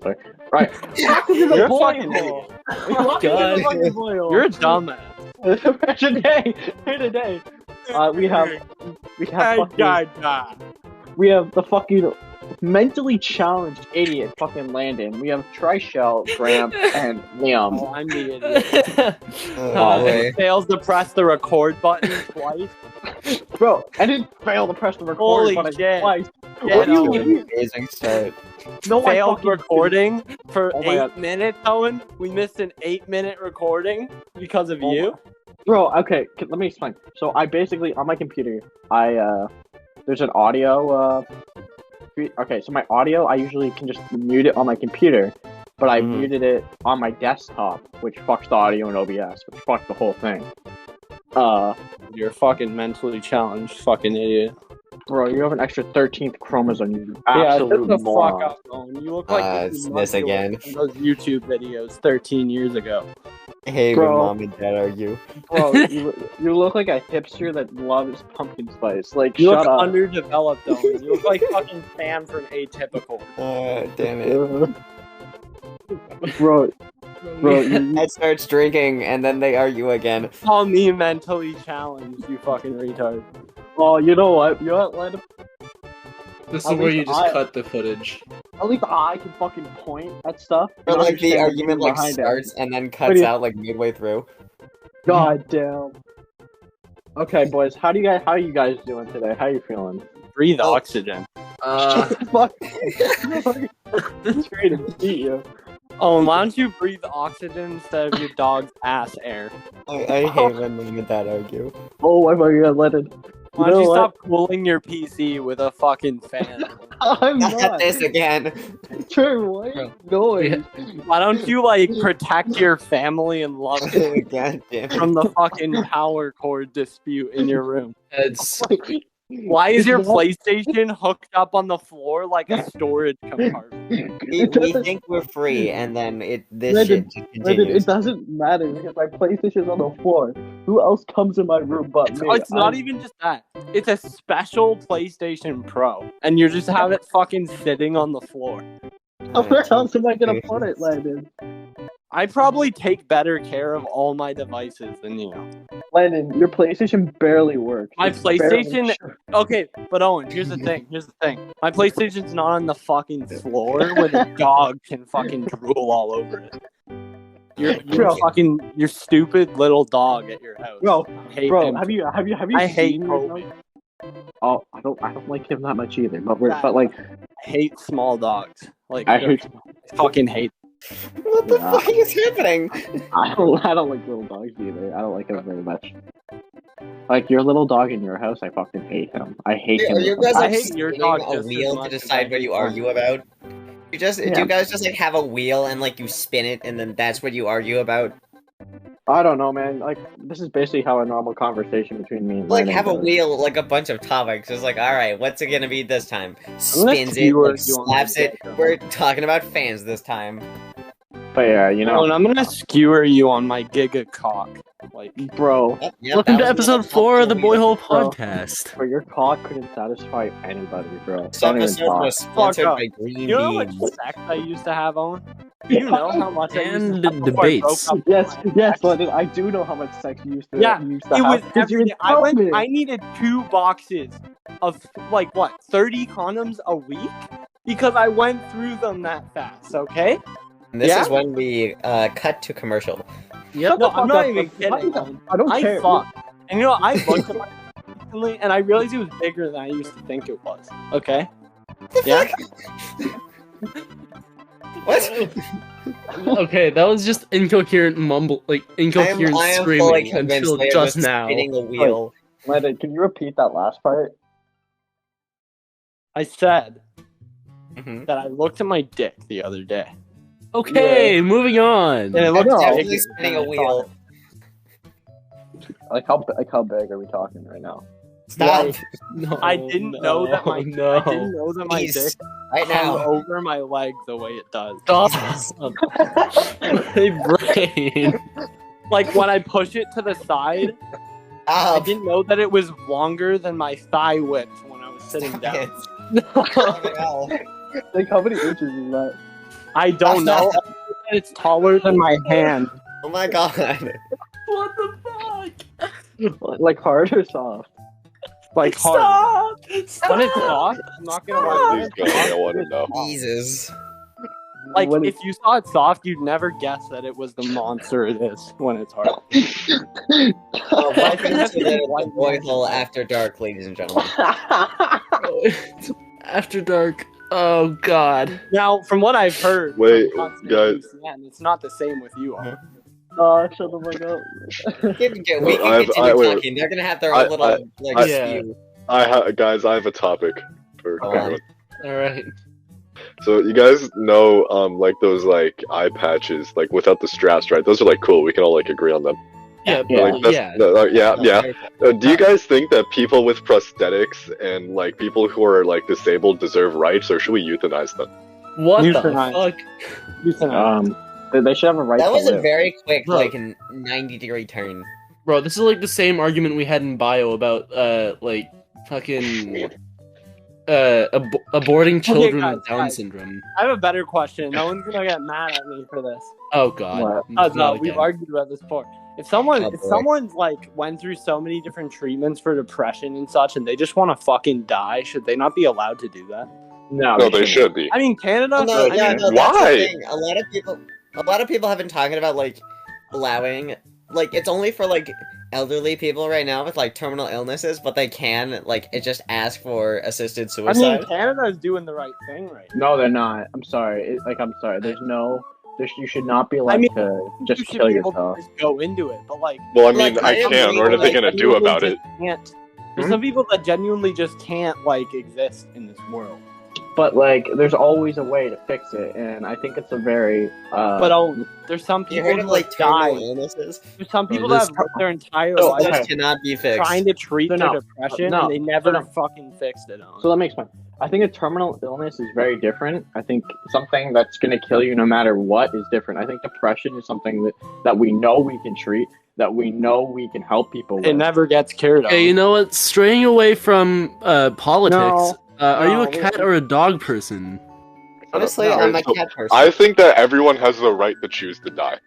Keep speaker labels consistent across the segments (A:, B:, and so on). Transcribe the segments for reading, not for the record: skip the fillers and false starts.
A: Sorry. Right.
B: You're a fucking idiot.
A: God.
B: You're a dumbass.
A: Today, we have the fucking mentally challenged idiot fucking Landon. We have Trishell, Gramp, and Liam.
B: Oh, I'm the idiot. Fails to press the record button twice.
A: Bro, I didn't fail to press the record button twice.
B: What do you mean?
C: Amazing start.
A: No,
B: failed recording for
A: Oh my
B: 8 minutes, Owen. We missed an 8-minute recording because of you.
A: Bro, okay, let me explain. So I basically, on my computer, there's an audio, okay, so my audio, I usually can just mute it on my computer, but I muted it on my desktop, which fucks the audio in OBS, which fucked the whole thing.
B: You're a fucking mentally challenged fucking idiot.
A: Bro, you have an extra 13th chromosome, you absolute moron.
B: Fuck up, Owen. You look like
C: this again.
B: Those YouTube videos 13 years ago.
C: Hey, when mom and dad argue.
A: Bro, you look like a hipster that loves pumpkin spice. Like,
B: you
A: shut
B: look
A: up.
B: underdeveloped, Owen. You look like fucking Sam from Atypical.
C: Damn it.
A: Bro,
C: Ed starts drinking, and then they argue again.
B: Call me mentally challenged, you fucking retard.
A: Oh, you know what? Landon?
D: This is where you just cut the footage.
A: At least I can fucking point at stuff.
C: Or like the argument like starts and then cuts out like midway through.
A: God damn. Okay, boys, how are you guys doing today? How are you feeling?
B: Breathe oxygen.
A: Fuck. It's great to meet you.
B: Oh, why don't you breathe oxygen instead of your dog's ass air?
C: I hate when mom and dad argue.
A: Oh my god, Landon.
B: Why don't you stop cooling your PC with a fucking fan?
A: I'm not.
C: This again.
A: Trey, what noise?
B: Why don't you, like, protect your family and love it
C: God damn it.
B: from the fucking power cord dispute in your room?
D: It's
B: Why is your PlayStation hooked up on the floor like a storage compartment?
C: We think we're free, and then this shit just continues.
A: Landon, it doesn't matter because my PlayStation's on the floor. Who else comes in my room but me?
B: It's not even just that. It's a special PlayStation Pro, and you just have it fucking sitting on the floor.
A: Where else am I gonna put it, Landon?
B: I probably take better care of all my devices than you.
A: Landon, your PlayStation barely works.
B: My PlayStation... Okay, but Owen, here's the thing. My PlayStation's not on the fucking floor where the dog can fucking drool all over it. Your stupid little dog at your house.
A: Bro,
B: him.
A: have you
B: I
A: seen
B: hate Kobe.
A: Oh, I don't like him that much either. But
B: I hate small dogs. Like,
A: I
B: fucking hate.
C: What the fuck is happening?
A: I don't like little dogs either. I don't like them very much. Like your little dog in your house, I fucking hate him. I hate him.
C: Are you guys
B: I hate your dog
C: a wheel to decide what you argue about? Do you guys just like have a wheel and like you spin it and then that's what you argue about?
A: I don't know, man. Like this is basically how a normal conversation between me and
C: like
A: Landon
C: have a
A: goes.
C: wheel, like a bunch of topics. It's like, all right, what's it gonna be this time? Spins it, like, slaps it. We're talking about fans this time.
A: But yeah, you know,
B: and I'm gonna skewer you on my giga cock. Like,
A: bro.
D: Welcome to episode 4 of the Boyhole podcast.
A: Bro, your cock couldn't satisfy anybody, bro.
C: This episode was sponsored by Green
B: You know how much
C: Beans.
B: sex I used to have, Owen? Do you know how much I used to have before I
D: debates.
B: broke up?
A: Yes, Landon, I do know how much sex you used to
B: Yeah,
A: you used to
B: it was
A: have. 'Cause you
B: everything.
A: told me.
B: I needed 2 boxes of, like, what, 30 condoms a week? Because I went through them that fast, okay?
C: And this is when we cut to commercial.
D: Yep.
B: No, I'm not even kidding.
A: I don't care.
B: Fucked. And you know, I looked at my recently, and I realized it was bigger than I used to think it was. Okay? Yeah?
C: What?
D: Okay, that was just incoherent incoherent
C: I am
D: screaming
C: fully convinced
D: until
C: they are
D: just
C: just
D: now.
C: spinning a wheel.
A: Landon, can you repeat that last part?
B: I said
C: Mhm.
B: that I looked at my dick the other day.
D: Okay, moving on.
B: And it looked
C: Definitely
B: bigger
C: spinning
B: than
C: a
B: I
C: wheel.
A: Like how big are we talking right now?
C: Stop
D: No,
B: I didn't know that my
D: no.
B: I didn't know that my
C: Please.
B: dick
C: right
B: hung
C: now.
B: over my leg the way it does.
D: Stop. Hey, brain.
B: Like when I push it to the side, I
C: Stop.
B: didn't know that it was longer than my thigh width when I was sitting
C: Stop
B: down.
C: it. Fucking hell.
A: Like how many inches is that?
B: I don't know. It's taller than my hand.
C: Oh my god.
D: What the fuck?
A: Like hard or soft?
B: Like hard.
D: Stop!
B: When it's soft, I'm not gonna lie.
E: Please go. I want to know.
C: Jesus.
B: Like,
A: When
B: if you saw it soft, you'd never guess that it was the monster it is when it's hard.
C: Welcome to the Boyhole After Dark, ladies and gentlemen.
D: After dark. Oh god.
B: Now, from what I've heard,
E: Wait,
B: from Constant
E: guys.
B: UCN, it's not the same with you all.
A: Shut the fuck up.
C: We can continue talking. They're gonna have their own little spew.
E: Guys, I have a topic for everyone.
D: Alright.
E: So you guys know, like those like eye patches, like without the straps, right? Those are like cool. We can all like agree on them.
D: Yeah,
A: Yeah.
E: Like, yeah. Do you guys think that people with prosthetics and like people who are like disabled deserve rights, or should we euthanize them?
D: What the
B: Euthanize.
D: fuck?
A: They should have a right
C: That
A: to
C: was a
A: live.
C: very quick,
D: Bro.
C: like, 90-degree turn.
D: Bro, this is like the same argument we had in bio about like fucking aborting children
B: guys,
D: with Down
B: guys.
D: syndrome.
B: I have a better question. No one's gonna get mad at me for this.
D: Oh god.
A: What?
D: Not
B: No, we've
D: again.
B: argued about this before. If someone,
C: Oh,
B: if
C: boy.
B: someone's like went through so many different treatments for depression and such, and they just want to fucking die, should they not be allowed to do that?
A: No,
E: No, they should be.
B: I mean, Canada.
C: Well, no,
B: I
C: yeah,
B: mean,
C: no, that's
E: Why?
C: the thing. A lot of people have been talking about, like, allowing, like, it's only for, like, elderly people right now with, like, terminal illnesses, but they can, like, it just ask for assisted
B: I
C: suicide.
B: mean, Canada is doing the right thing right now.
A: No, they're not. I'm sorry. I'm sorry. You should not be allowed
B: I mean,
A: to
B: You
A: just
B: should
A: kill
B: be able
A: yourself.
B: to just go into it, but like,
E: Well, I mean,
C: Like,
E: I
C: I
E: can. What are they gonna do
B: genuinely
E: about it?
B: just can't. There's some people that genuinely just can't like exist in this world.
A: But like, there's always a way to fix it, and I think it's a very.
B: But there's some
C: You
B: people
C: heard
B: who
C: of, like,
B: like
C: terminal
B: die.
C: illnesses?
B: There's some people
D: this-
B: that have lived their entire
A: Oh,
B: life
A: okay.
C: Those cannot be fixed.
B: trying to treat
A: So
B: their
A: no.
B: depression,
A: No.
B: and they never
A: So no.
B: fucking fixed it.
A: So let me explain. I think a terminal illness is very different. I think something that's going to kill you no matter what is different. I think depression is something that we know we can treat, that we know we can help people with.
B: It never gets cured.
D: Okay, you know what? Straying away from politics. Are you a
B: No.
D: cat or a dog person?
C: Honestly,
A: No,
C: I'm a
E: so
C: cat person.
E: I think that everyone has the right to choose to die.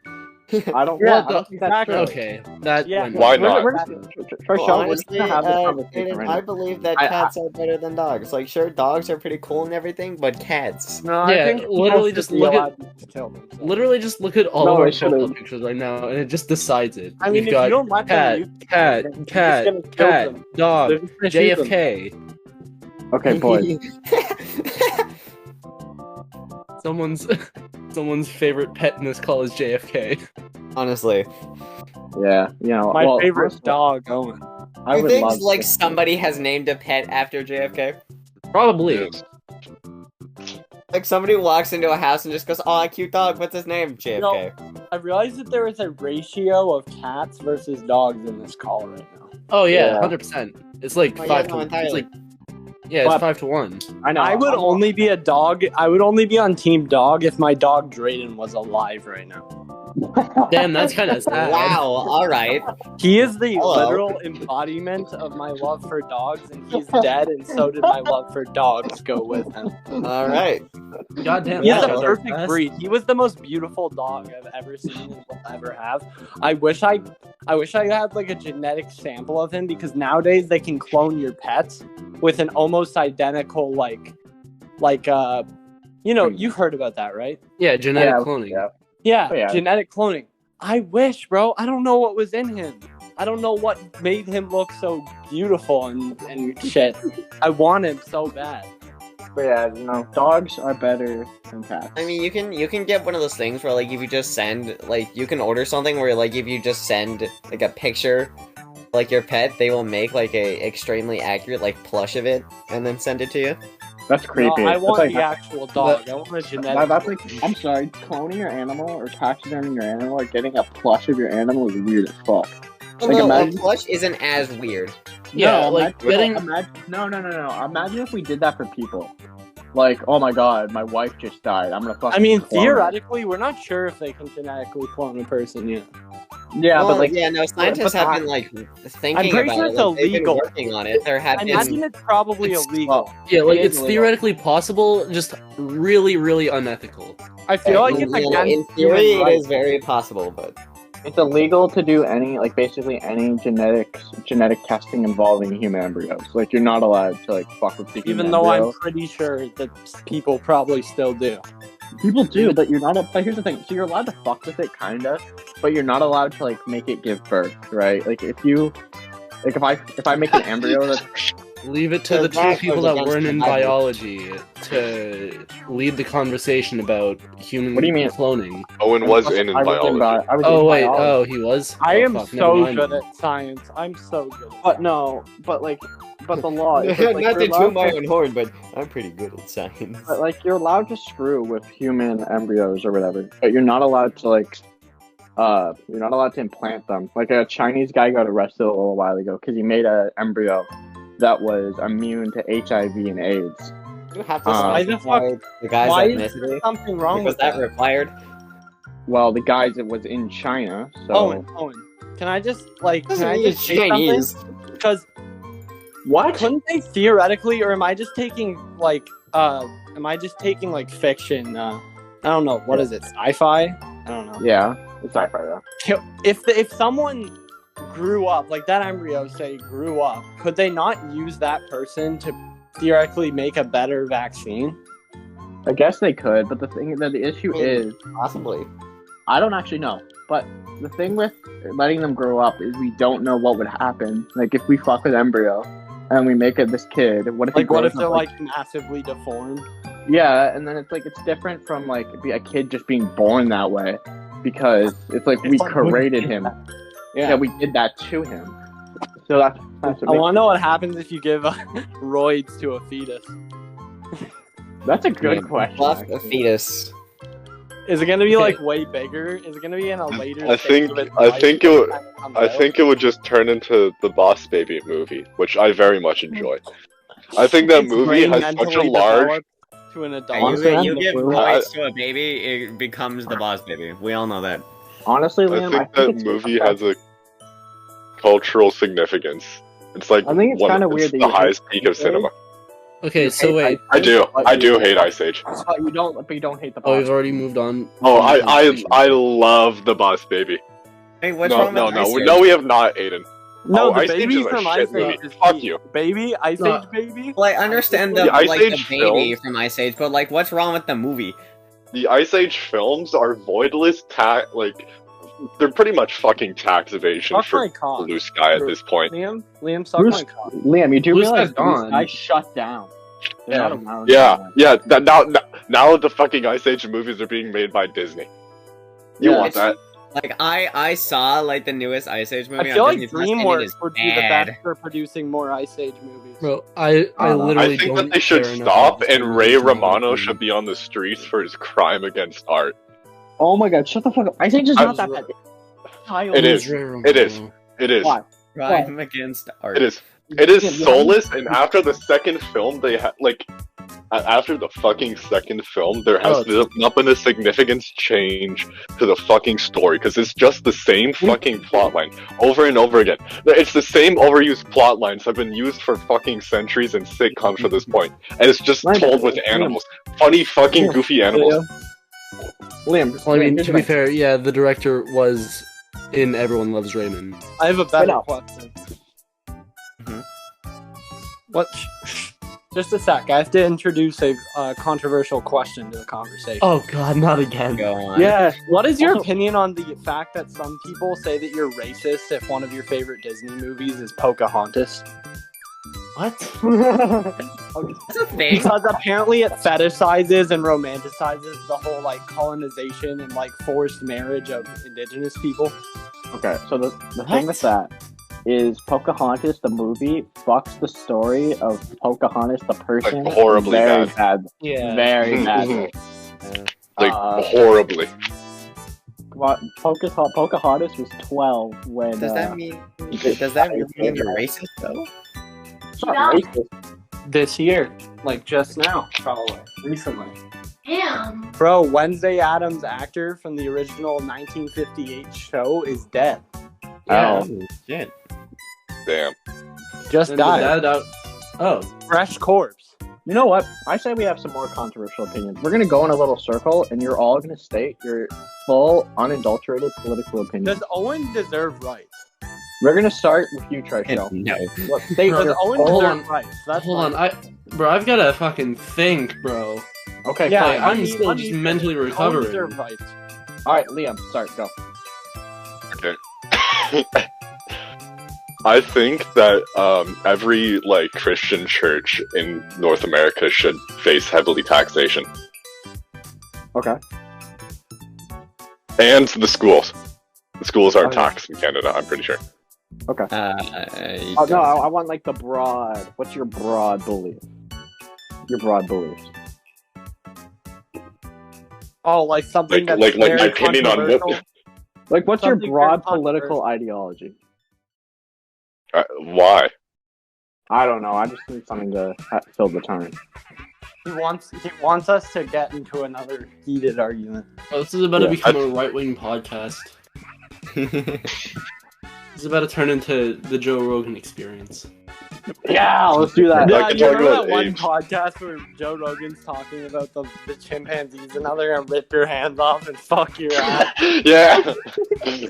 A: I don't.
B: Yeah,
A: I don't think that's true.
D: Okay, that
B: Yeah.
D: went
E: Why
A: We're-
E: not?
A: we're just- First
C: Well,
A: show, we're
C: honestly,
A: just gonna have this conversation right
C: I
A: now.
C: believe that
A: I-
C: cats are better than dogs. Like, sure, dogs are pretty cool and everything, but cats.
B: No, I
D: Yeah,
B: think
D: literally
B: people
D: just
B: should be
D: look at-
B: allowed to kill themselves.
D: Literally, just look at all
A: No,
D: of our
A: they shouldn't.
D: profile pictures right now, and it just decides it.
B: I mean,
D: We've
B: if
D: got
B: you don't let
D: cat,
B: them use
D: cat,
B: them,
D: cat,
B: you're just gonna
D: cat,
B: kill them.
D: dog,
B: They're just gonna shoot them.
D: JFK.
A: Okay, boys.
D: Someone's favorite pet in this call is JFK.
C: Honestly,
A: Yeah, you know.
B: My
A: well,
B: favorite
A: honestly,
B: dog, Owen.
A: I
C: you
A: would
C: think
A: love
C: like
A: to-
C: somebody has named a pet after JFK?
D: Probably.
E: Yes.
C: Like somebody walks into a house and just goes, "Oh, cute dog. What's his name?" JFK.
B: I realized that there is a ratio of cats versus dogs in this call right now.
D: Oh yeah,
A: Yeah.
D: 100%. It's like
C: Oh, yeah,
D: 5
C: no,
D: to.
C: entirely.
D: It's like. Yeah,
A: But-
D: it's 5-1.
A: I know.
B: I would
A: I'm-
B: only be a dog. I would only be on Team Dog if my dog Drayden was alive right now.
D: Damn, that's kind of sad.
C: Wow. All right.
B: He is the
C: Hello.
B: literal embodiment of my love for dogs, and he's dead, and so did my love for dogs go with him.
C: All right.
D: Goddamn.
B: He's
D: that
B: the
D: was
B: perfect
D: fast.
B: breed. He was the most beautiful dog I've ever seen and will ever have. I wish I had like a genetic sample of him, because nowadays they can clone your pets with an almost identical you've heard about that, right?
D: Yeah, genetic
A: Yeah,
D: cloning.
A: yeah.
B: Yeah,
A: Oh, yeah.
B: genetic cloning. I wish, bro. I don't know what was in him. I don't know what made him look so beautiful and shit. I want him so bad.
A: But yeah, you know, dogs are better than cats.
C: I mean, you can get one of those things where like if you just send like you can order something where like if you just send like a picture like your pet, they will make like a extremely accurate like plush of it and then send it to you.
A: that's creepy.
B: No, I
A: That's
B: want
A: like-
B: the actual dog. I want a genetic.
A: that's like, I'm sorry, cloning your animal or taxiderming your animal or getting a plush of your animal is weird as fuck. Like,
C: Although
A: imagine-
C: a plush isn't as weird.
D: Yeah,
A: No,
D: like getting.
A: No. Imagine if we did that for people. Like, oh my god, my wife just died. I'm gonna fucking.
B: I mean,
A: clone her.
B: theoretically, we're not sure if they can genetically clone a person yet.
A: Yeah,
C: Well,
A: but like,
C: yeah, no, scientists have been like thinking
B: pretty
C: about
B: sure
C: it.
B: it's
C: Like, they've been
B: illegal.
C: working on it. There have
B: I
C: been.
B: imagine it's probably
D: It's-
B: illegal.
D: Yeah, like
A: It is
D: it's
A: illegal.
D: theoretically possible, just really, really unethical.
B: I feel like it's
C: you know,
B: against
C: in theory,
B: human
C: it
B: rights.
C: is very possible, but
A: it's illegal to do any, like, basically any genetic testing involving human embryos. Like, you're not allowed to, like, fuck with the human
B: Even though
A: embryo.
B: I'm pretty sure that people probably still do.
A: People do, but you're not. But here's the thing: so you're allowed to fuck with it, kinda, but you're not allowed to like make it give birth, right? Like if you, like if I make an embryo that's
D: Leave it to the two
C: That
D: people
C: goes
D: that
C: against
D: weren't in
C: the Bible.
D: biology to lead the conversation about human
A: What do you mean?
D: cloning.
E: Owen was in
A: I was
E: biology.
A: I was
D: Oh
A: in
D: wait,
A: biology.
D: oh he was.
B: I
D: Oh,
B: am
D: fuck, never
B: so
D: mind.
B: good at science. I'm so good.
A: But no, but like, but the law. Is that, like,
C: not
A: you're
C: to
A: allowed
C: toot my own horn, but I'm pretty good at science.
A: But like, you're allowed to screw with human embryos or whatever, but you're not allowed to like, you're not allowed to implant them. Like a Chinese guy got arrested a little while ago because he made an embryo that was immune to HIV and AIDS.
C: You have to
B: Why the
C: specify the guy's
B: Why is
C: ethnicity.
B: there something wrong
C: Was
B: with
C: that
B: that?
C: required?
A: Well, the guys, it was in China, so
B: Owen, can I just like? Can
C: Doesn't
B: I
C: mean
B: just
C: it's
B: say something?
C: Chinese.
B: Because
A: what?
B: couldn't they theoretically, or am I just taking like, am I just taking like fiction? I don't know. What is it? Sci-fi? I don't know.
A: Yeah, it's sci-fi though.
B: If someone grew up, like that embryo, say grew up, could they not use that person to theoretically make a better vaccine?
A: I guess they could, but the issue is,
C: Possibly.
A: I don't actually know. But the thing with letting them grow up is we don't know what would happen. Like if we fuck with embryo and we make this kid, what if he
B: Like, what
A: grows
B: if they're
A: up,
B: like massively deformed?
A: yeah, and then it's like it's different from like a kid just being born that way because it's like we
B: It's like,
A: created him. Yeah, we did that to him. So that's what
B: I want to know what happens if you give roids to a fetus.
A: that's a good question.
C: Left a
A: actually.
C: fetus.
B: Is it gonna be like way bigger? Is it gonna be in a later?
E: I
B: stage
E: think-
B: of its
E: I
B: life
E: think
B: by
E: it
B: the
E: would-
B: time it comes
E: I
B: out?
E: think it would just turn into the Boss Baby movie, which I very much enjoy. I think that
B: Its
E: movie
B: brain
E: has such a
B: mentally
E: large.
B: develops to an adult.
A: Honestly,
C: You give
A: I-
C: roids to a baby, it becomes the boss baby. We all know that.
A: Honestly,
E: I
A: Liam,
E: think that
A: it's-
E: movie has a cultural significance. It's like
A: I think it's kinda weird that
E: the
A: you hate
E: highest peak of
A: Ice Age.
E: cinema.
D: Okay,
A: You
D: so
A: hate
D: wait.
E: I do
A: But
E: hate Ice Age.
A: But you don't hate the.
D: Oh, we've
A: boss.
D: already moved on.
E: Oh,
D: from the conversation.
E: I love the Boss Baby.
C: Hey, what's
E: No,
C: wrong
E: no,
C: with
E: no,
C: Ice Age?
E: no, we have not, Aiden.
B: No,
E: Oh,
B: the
E: Ice Age
B: baby
E: is a
B: from
E: shit
B: Ice
E: movie.
B: Age is
E: Fuck
B: cute.
E: you.
B: Baby, Ice
D: No.
B: Age baby.
C: Well, I understand the
E: The Ice
C: like
E: Age
C: the baby
E: films-
C: from Ice Age, but like, what's wrong with the movie?
E: The Ice Age films are voidless they're pretty much fucking tax evasion
B: Suck
E: for
B: my cock.
E: Blue Sky at this point.
B: Liam, suck
A: Bruce-
B: my cock.
A: Liam, you do
D: Blue
A: realize
D: Sky's gone.
A: Blue Sky shut down. They're
D: Yeah.
A: not around
E: Yeah,
A: anymore.
E: yeah. Now the fucking Ice Age movies are being made by Disney. You
A: Yeah.
E: want that?
C: Like, I saw like the newest Ice Age movie.
B: I feel
C: on
B: like
C: Disney Plus, and it
B: DreamWorks
C: is
B: would be the
C: bad.
B: best for producing more Ice Age movies.
D: Bro, I literally
E: I think
D: don't
E: that they should
D: care enough
E: stop,
D: about this
E: and
D: movie
E: Ray
D: to know
E: Romano
D: anything.
E: should be on the streets for his crime against art.
A: Oh my god, shut the fuck up. Ice Age is
E: I-
A: not that bad. Child.
E: It is.
D: Ray
E: It is.
D: Romano.
E: It is.
A: Why?
C: Crime against art.
E: It is. It is
A: Yeah,
E: soulless, and after the second film, they after the fucking second film, there has not been a significant change to the fucking story because it's just the same fucking plotline over and over again. It's the same overused plot lines have been used for fucking centuries in sitcoms to this point, and it's just
A: Liam,
E: told with animals, funny fucking
A: Liam,
E: goofy animals.
A: Liam,
D: Well, I mean,
A: here's
D: to
A: the
D: be
A: thing.
D: fair, yeah, the director was in Everyone Loves Raymond.
B: I have a better
A: Shut up.
B: question.
C: Mhm.
B: What? Just a sec. I have to introduce a controversial question to the conversation.
D: Oh god, not again.
C: Go on.
A: Yeah,
B: What is your
A: Also-
B: opinion on the fact that some people say that you're racist if one of your favorite Disney movies is Pocahontas?
D: What?
C: That's a thing.
B: Because apparently it fetishizes and romanticizes the whole like colonization and like forced marriage of indigenous people.
A: Okay, so the thing with that is Pocahontas, the movie, fucks the story of Pocahontas, the person,
E: Like, horribly
A: very
E: bad.
A: bad. Very bad.
E: Like
A: Uh,
E: horribly.
A: Pocahontas was 12 when.
C: Does that mean? Does that really mean you're racist though?
A: It's not racist.
B: This year, like just now, probably recently.
F: Damn.
B: Bro, Wednesday Addams, actor from the original 1958 show, is dead.
A: Oh.
C: Shit.
E: Damn.
B: Just
D: And the
B: died.
D: dad out. Oh.
B: Fresh corpse.
A: You know what? I say we have some more controversial opinions. We're gonna go in a little circle, and you're all gonna state your full, unadulterated political opinion.
B: Does Owen deserve rights?
A: We're gonna start with you, Trisho.
C: No.
A: What, state
D: Bro,
B: Does
A: your
B: Owen
A: full-
D: hold
B: deserve
D: on.
B: rights? That's
D: Hold
B: fine.
D: on, I've got to fucking think, bro.
A: Okay,
B: Yeah,
A: fine.
D: I'm
B: I
D: still
B: mean,
D: just mentally
B: Owen
D: recovering.
B: deserves rights.
A: All right, Liam, start. Go.
E: Okay. I think that every like Christian church in North America should face heavily taxation,
A: Okay.
E: and the schools. The schools are
A: Okay.
E: taxed in Canada. I'm pretty sure.
A: Oh no, I want like the broad. What's your broad belief? Your broad beliefs.
B: Oh, like something
E: Like-
B: that's
E: like my
B: very
E: opinion on what-
B: controversial?
A: Like, what's your
B: Something
A: broad
B: very
A: political ideology?
E: Why?
A: I don't know. I just need something to fill the time.
B: He wants us to get into another heated argument.
D: Oh, this is about to
A: Yeah.
D: become a right-wing podcast. This is about to turn into the Joe Rogan experience.
A: Yeah, let's do that.
E: Yeah.
B: Yeah,
E: can
B: you
E: talk
B: remember
E: about
B: that one
E: apes.
B: podcast where Joe Rogan's talking about the chimpanzees and how they're gonna rip your hands off and fuck your ass?
E: Yeah.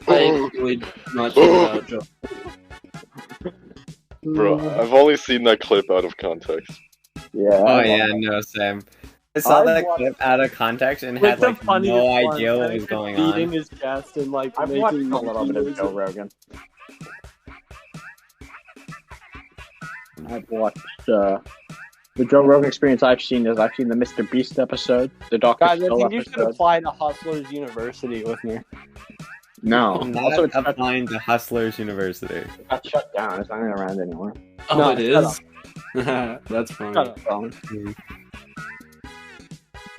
D: I'm really not sure about Joe.
E: Bro, I've only seen that clip out of context.
A: Yeah.
C: Oh yeah, no, Sam. I saw
A: I've
C: that
A: watched-
C: clip out of context and
B: With
C: had
B: the
C: like
B: funniest
C: no
B: one,
C: idea what
B: and
C: was
B: he's
C: going
B: beating
C: on.
B: his chest and like
A: I've
B: making
A: watched a little bit of
B: noises.
A: Joe Rogan. I've watched the Joe Rogan experience. I've seen the Mr. Beast episode, the Dr.
B: Guys, I
A: Phil
B: think you should
A: episode.
B: apply to Hustlers University with me.
A: No,
C: Not
A: also it's
C: applying to Hustlers University.
A: got shut down. It's not even around anymore.
D: Oh,
B: No,
D: it is? That's funny.
B: Shut up.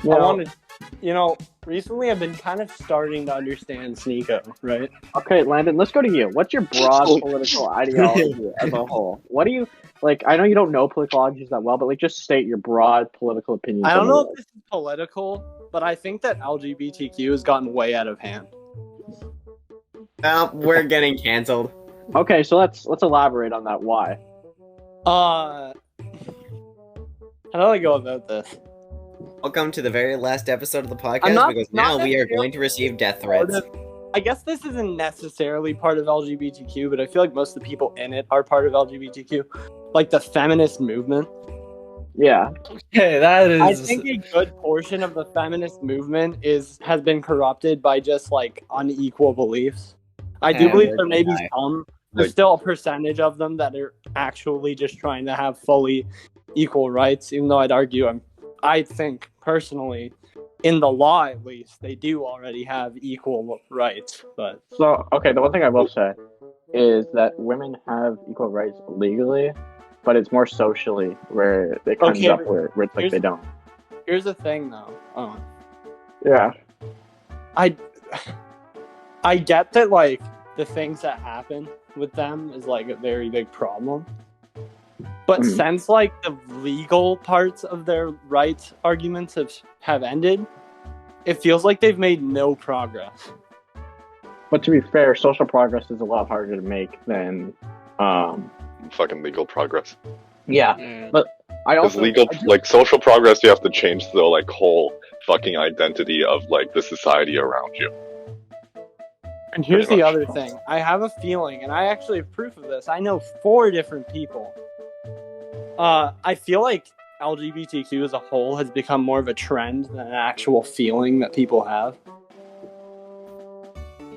A: You
B: I
A: know,
B: wanted, recently I've been kind of starting to understand Sneeko, right?
A: Okay, Landon, let's go to you. What's your broad political ideology as a whole? What do you like? I know you don't know political ideologies that well, but like, just state your broad political opinions.
B: I don't
A: on
B: know
A: the
B: if this is political, but I think that LGBTQ has gotten way out of hand.
C: Well, we're getting canceled.
A: world. Okay, so let's elaborate on that. Why?
B: How do I go about this?
C: Welcome to the very last episode of the
B: I'm
C: podcast
B: not-
C: because
B: not
C: now we are
B: necessarily
C: going to receive death
B: Part
C: threats.
B: of- I guess this isn't necessarily part of LGBTQ, but I feel like most of the people in it are part of LGBTQ. Like the feminist movement.
A: Yeah.
D: Okay, that is.
B: I think a good portion of the feminist movement has been corrupted by just like unequal beliefs. I do
C: Yeah,
B: believe
C: we're
B: there may be
C: gonna
B: some. There's still a percentage of them that are actually just trying to have fully equal rights, even though I think personally, in the law at least, they do already have equal rights. But
A: So, okay, the one thing I will say is that women have equal rights legally, but it's more socially where it comes
B: Okay,
A: up where it's like
B: here's-
A: they don't.
B: here's the thing, though.
A: Yeah.
B: I get that like the things that happen with them is like a very big problem. But
A: Mhm.
B: since like the legal parts of their rights arguments have ended, it feels like they've made no progress.
A: But to be fair, social progress is a lot harder to make than
E: Fucking legal progress.
A: yeah.
D: Yeah.
A: I
E: Because
A: also
E: legal,
A: I do-
E: like social progress, you have to change the like whole fucking identity of like the society around you.
B: And here's
E: Pretty
B: the
E: much.
B: other thing. I have a feeling, and I actually have proof of this. I know 4 different people. I feel like LGBTQ as a whole has become more of a trend than an actual feeling that people have.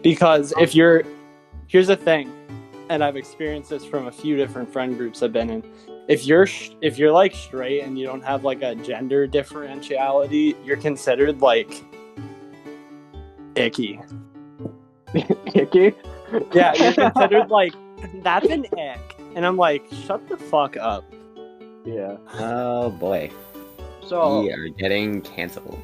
B: Because here's the thing, and I've experienced this from a few different friend groups I've been in. If you're like straight and you don't have like a gender differentiality, you're considered like icky.
A: Icky?
B: Yeah, you're considered like that's an ick, and I'm like, shut the fuck up.
A: Yeah.
C: Oh boy,
A: So
C: we are getting canceled.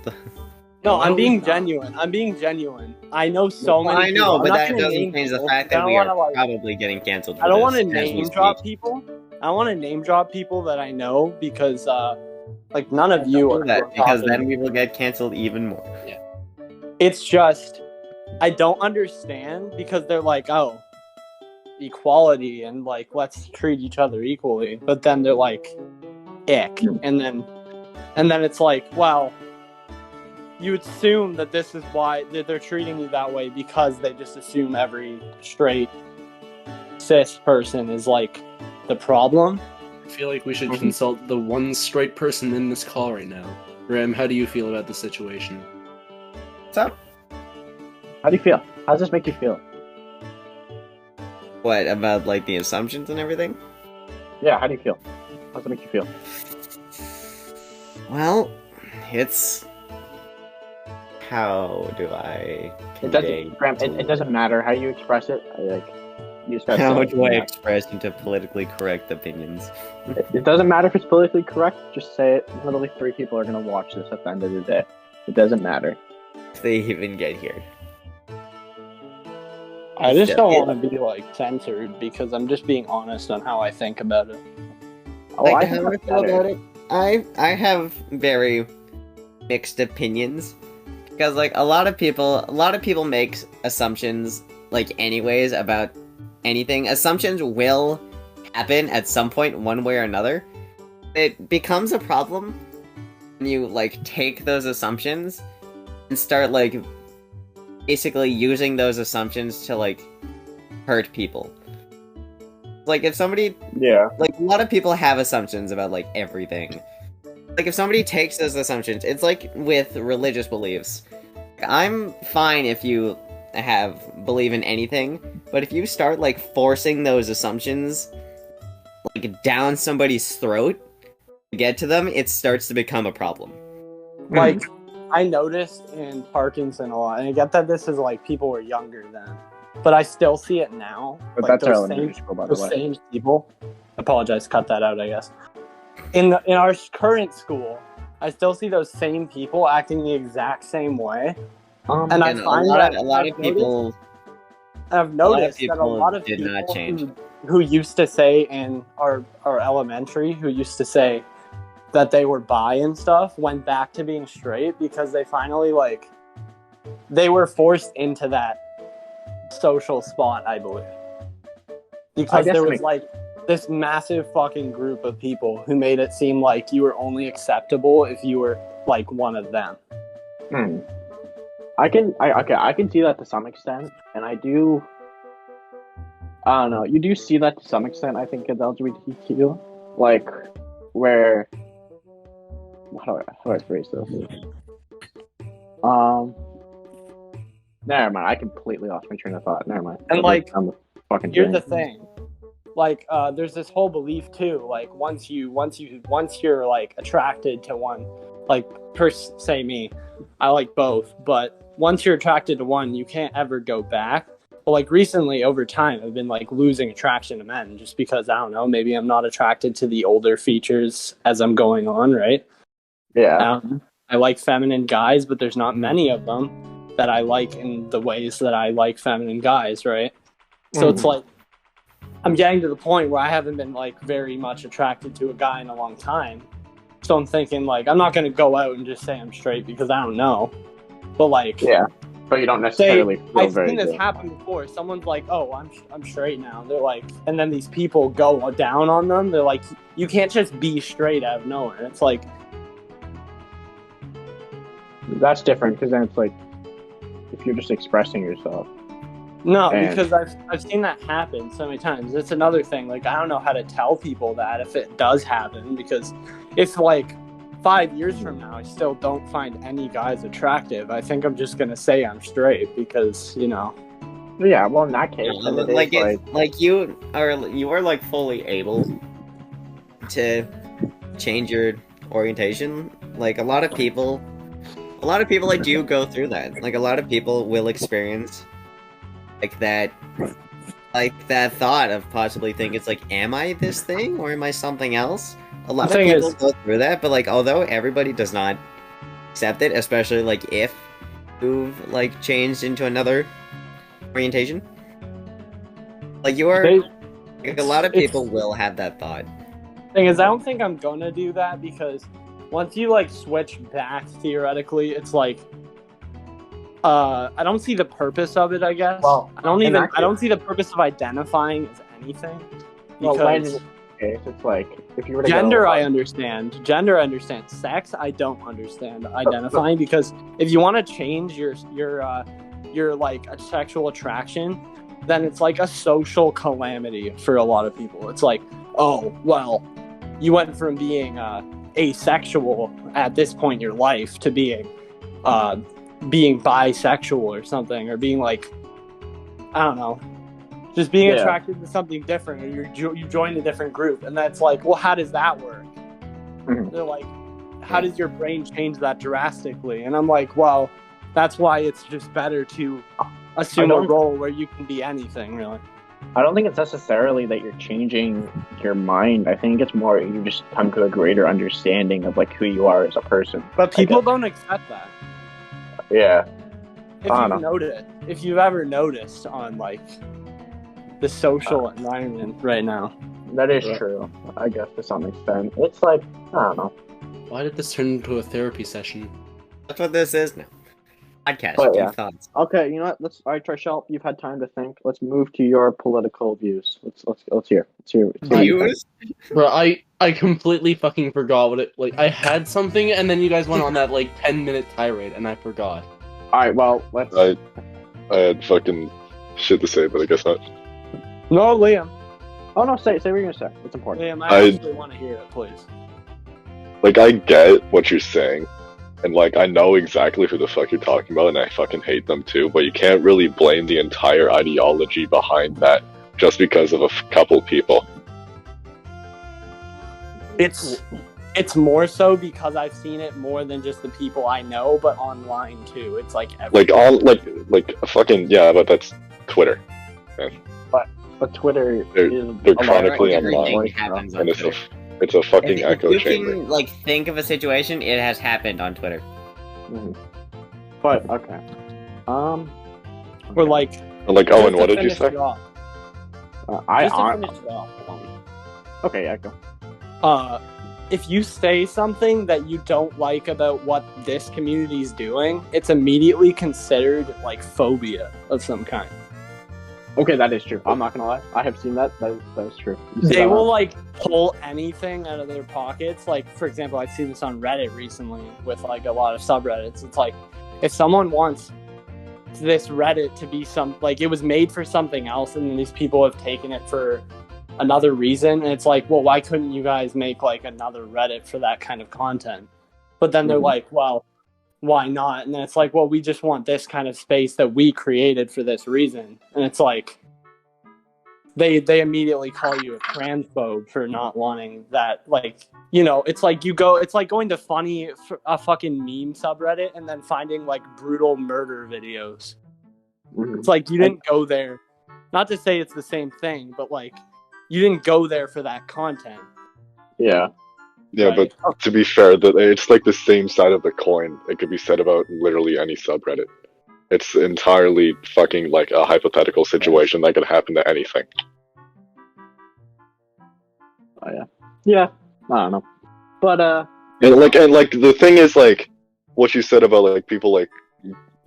B: No,
D: No,
B: I'm being
D: it's not.
B: genuine. I'm being genuine. I know so
C: Well,
B: many.
C: I know,
B: people. I'm
C: but
B: not
C: that
B: gonna
C: doesn't
B: name
C: change the
B: people.
C: fact
B: I
C: that
B: don't
C: we are
B: wanna, like,
C: probably getting canceled.
B: I don't
C: want
B: want to name drop people. I want to name drop people that I know because Like none of you
C: Do
B: are
C: that because
B: talking.
C: then we will get canceled even more.
B: It's just I don't understand because they're like, oh, equality and like let's treat each other equally, but then they're like, ick, and then it's like, well, you assume that this is why they're treating you that way because they just assume every straight cis person is like the problem.
D: I feel like we should consult the one straight person in this call right now. Ram, how do you feel about the situation?
C: What's up?
A: How do you feel? How does this make you feel?
C: What about like the assumptions and everything?
A: Yeah, how do you feel? How does it make you feel?
C: Well, it's how do I
A: It
C: convey?
A: doesn't, Graham, it doesn't matter how you express it. You just gotta
C: How
A: say
C: do I
A: it.
C: express into politically correct opinions?
A: It doesn't matter if it's politically correct. Just say it. Literally 3 people are gonna watch this at the end of the day. It doesn't matter.
C: If they even get here.
B: I just
C: Yeah.
B: don't want to be like censored because I'm just being honest on how I think about it.
A: Oh,
C: Like,
A: I
C: how
A: think
C: I
A: that's
C: feel
A: better.
C: about it? I have very mixed opinions because like a lot of people make assumptions like anyways about anything. Assumptions will happen at some point one way or another. It becomes a problem when you like take those assumptions and start like basically using those assumptions to like hurt people. Like if somebody
A: Yeah.
C: like a lot of people have assumptions about like everything. Like if somebody takes those assumptions, it's like with religious beliefs. I'm fine if you believe in anything, but if you start like forcing those assumptions like down somebody's throat to get to them, it starts to become a problem.
B: Like, I noticed in Parkinson a lot, and I get that this is like people were younger then, but I still see it now.
A: But
B: like
A: that's our
B: those
A: elementary school, by the
B: those
A: way.
B: same people. Apologize, cut that out, I guess. In our current school, I still see those same people acting the exact same way, and I
C: And
B: find
C: a lot
B: I've
C: of people
B: I've
C: lot of
B: noticed that a
C: people
B: lot of
C: did
B: people
C: not change.
B: who used to say in our elementary, who used to say that they were bi and stuff, went back to being straight because they finally like they were forced into that social spot, I believe, because there was like this massive fucking group of people who made it seem like you were only acceptable if you were like one of them.
A: I can see that to some extent, and I don't know, you do see that to some extent, I think, in LGBTQ, like, where, how do I phrase this? Never mind, I completely lost my train of thought, never mind.
B: And like,
A: I'm a fucking
B: here's
A: drain.
B: the thing, like, there's this whole belief too, like, once you're like attracted to one, like, per se me, I like both, but once you're attracted to one, you can't ever go back. But like recently, over time, I've been like losing attraction to men just because, I don't know, maybe I'm not attracted to the older features as I'm going on, right?
A: Yeah.
B: I like feminine guys, but there's not many of them that I like in the ways that I like feminine guys, right? So it's like, I'm getting to the point where I haven't been like very much attracted to a guy in a long time. So I'm thinking like, I'm not going to go out and just say I'm straight because I don't know. But like,
A: yeah, but you don't necessarily feel
B: I've
A: very
B: seen this
A: good.
B: happen before. Someone's like, "Oh, I'm straight now." They're like, and then these people go down on them. They're like, "You can't just be straight out of nowhere." It's like,
A: That's different, because then it's like, if you're just expressing yourself.
B: no,
A: And-
B: because I've seen that happen so many times. It's another thing. Like, I don't know how to tell people that if it does happen, because if like 5 years from now I still don't find any guys attractive, I think I'm just gonna say I'm straight because, you know.
A: Yeah, well, in that case, then it
C: like
A: is
C: it's like you are like fully able to change your orientation. Like a lot of people like do go through that. Like a lot of people will experience like that thought of possibly think it's like, am I this thing or am I something else? A lot of people go through that, but like although everybody does not accept it, especially like if you've like changed into another orientation, like you are like, a lot of people will have that thought.
B: Thing is, I don't think I'm gonna do that because once you like switch back theoretically, it's like I don't see the purpose of it, I guess.
A: Well,
B: I don't
A: in
B: even
A: that
B: I don't see the purpose of identifying as anything.
A: Well,
B: Because
A: Landon, case, it's like if you were to
B: gender
A: go,
B: I understand. Gender I understand. Sex I don't understand identifying because if you want to change your like a sexual attraction, then it's like a social calamity for a lot of people. It's like, oh, well, you went from being asexual at this point in your life to being bisexual or something, or being like, I don't know, just being attracted to something different, or you joined a different group, and that's like, well, how does that work?
A: Mhm.
B: They're like, how does your brain change that drastically? And I'm like, well, that's why it's just better to assume a role where you can be anything, really.
A: I don't think it's necessarily that you're changing your mind. I think it's more you just come to a greater understanding of like who you are as a person.
B: But people don't accept that.
A: Yeah.
B: If you've ever noticed on like the social environment right now.
A: That is true. I guess to some extent. It's like, I don't know.
D: Why did this turn into a therapy session?
C: That's what this is now. Podcast.
A: But,
C: Deep thoughts.
A: Okay, you know what? All right, Trishelle, you've had time to think. Let's move to your political views. Let's hear.
C: Views?
D: Bro, I completely fucking forgot what it like. I had something, and then you guys went on that like 10-minute tirade, and I forgot.
A: All right, well, let's.
E: I had fucking shit to say, but I guess not.
B: No, Liam.
A: Oh no, say what you're gonna say. It's important.
B: Liam, I actually want to hear it, please.
E: Like, I get what you're saying, and like, I know exactly who the fuck you're talking about, and I fucking hate them too. But you can't really blame the entire ideology behind that just because of a couple people.
B: It's more so because I've seen it more than just the people I know, but online too. It's like
E: like fucking yeah, but that's Twitter. Man.
A: But Twitter
E: they're chronically
C: Everything
E: online,
C: happens on
E: and
C: Twitter.
E: it's a fucking
C: If
E: echo
C: you
E: chamber.
C: can like think of a situation, it has happened on Twitter.
A: Mhm. But okay.
B: We're like.
E: Like, Owen, what did you say?
A: Okay, yeah, go.
B: If you say something that you don't like about what this community is doing, it's immediately considered like phobia of some kind.
A: Okay, that is true. I'm not gonna lie. I have seen that. That is true.
B: They will like pull anything out of their pockets. Like, for example, I've seen this on Reddit recently with like a lot of subreddits. It's like, if someone wants this Reddit to be it was made for something else, and then these people have taken it for another reason, and it's like, well, why couldn't you guys make like another Reddit for that kind of content? But then they're like, well, why not? And then it's like, well, we just want this kind of space that we created for this reason. And it's like they immediately call you a transphobe for not wanting that. Like, you know, it's like going to a fucking meme subreddit and then finding like brutal murder videos. It's like you didn't go there. Not to say it's the same thing, but like you didn't go there for that content.
A: Yeah.
E: Yeah,
B: Right.
E: but to be fair, it's like the same side of the coin. It could be said about literally any subreddit. It's entirely fucking like a hypothetical situation that could happen to anything.
A: Oh yeah. Yeah. I don't know. But
E: And like the thing is like what you said about like people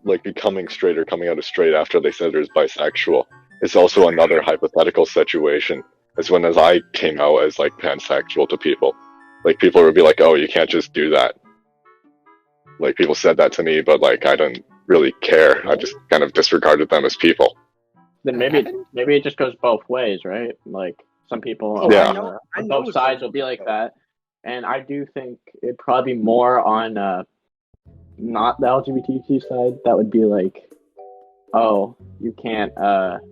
E: like becoming straight or coming out as straight after they said they're bisexual is also another hypothetical situation. As I came out as like pansexual to people. Like, people would be like, oh, you can't just do that. Like, people said that to me, but, like, I didn't really care. I just kind of disregarded them as people.
A: then maybe it just goes both ways, right? Like, some people
E: Yeah.
A: on both sides will be like that. And I do think it'd probably be more on not the LGBTQ side that would be like, oh, you can't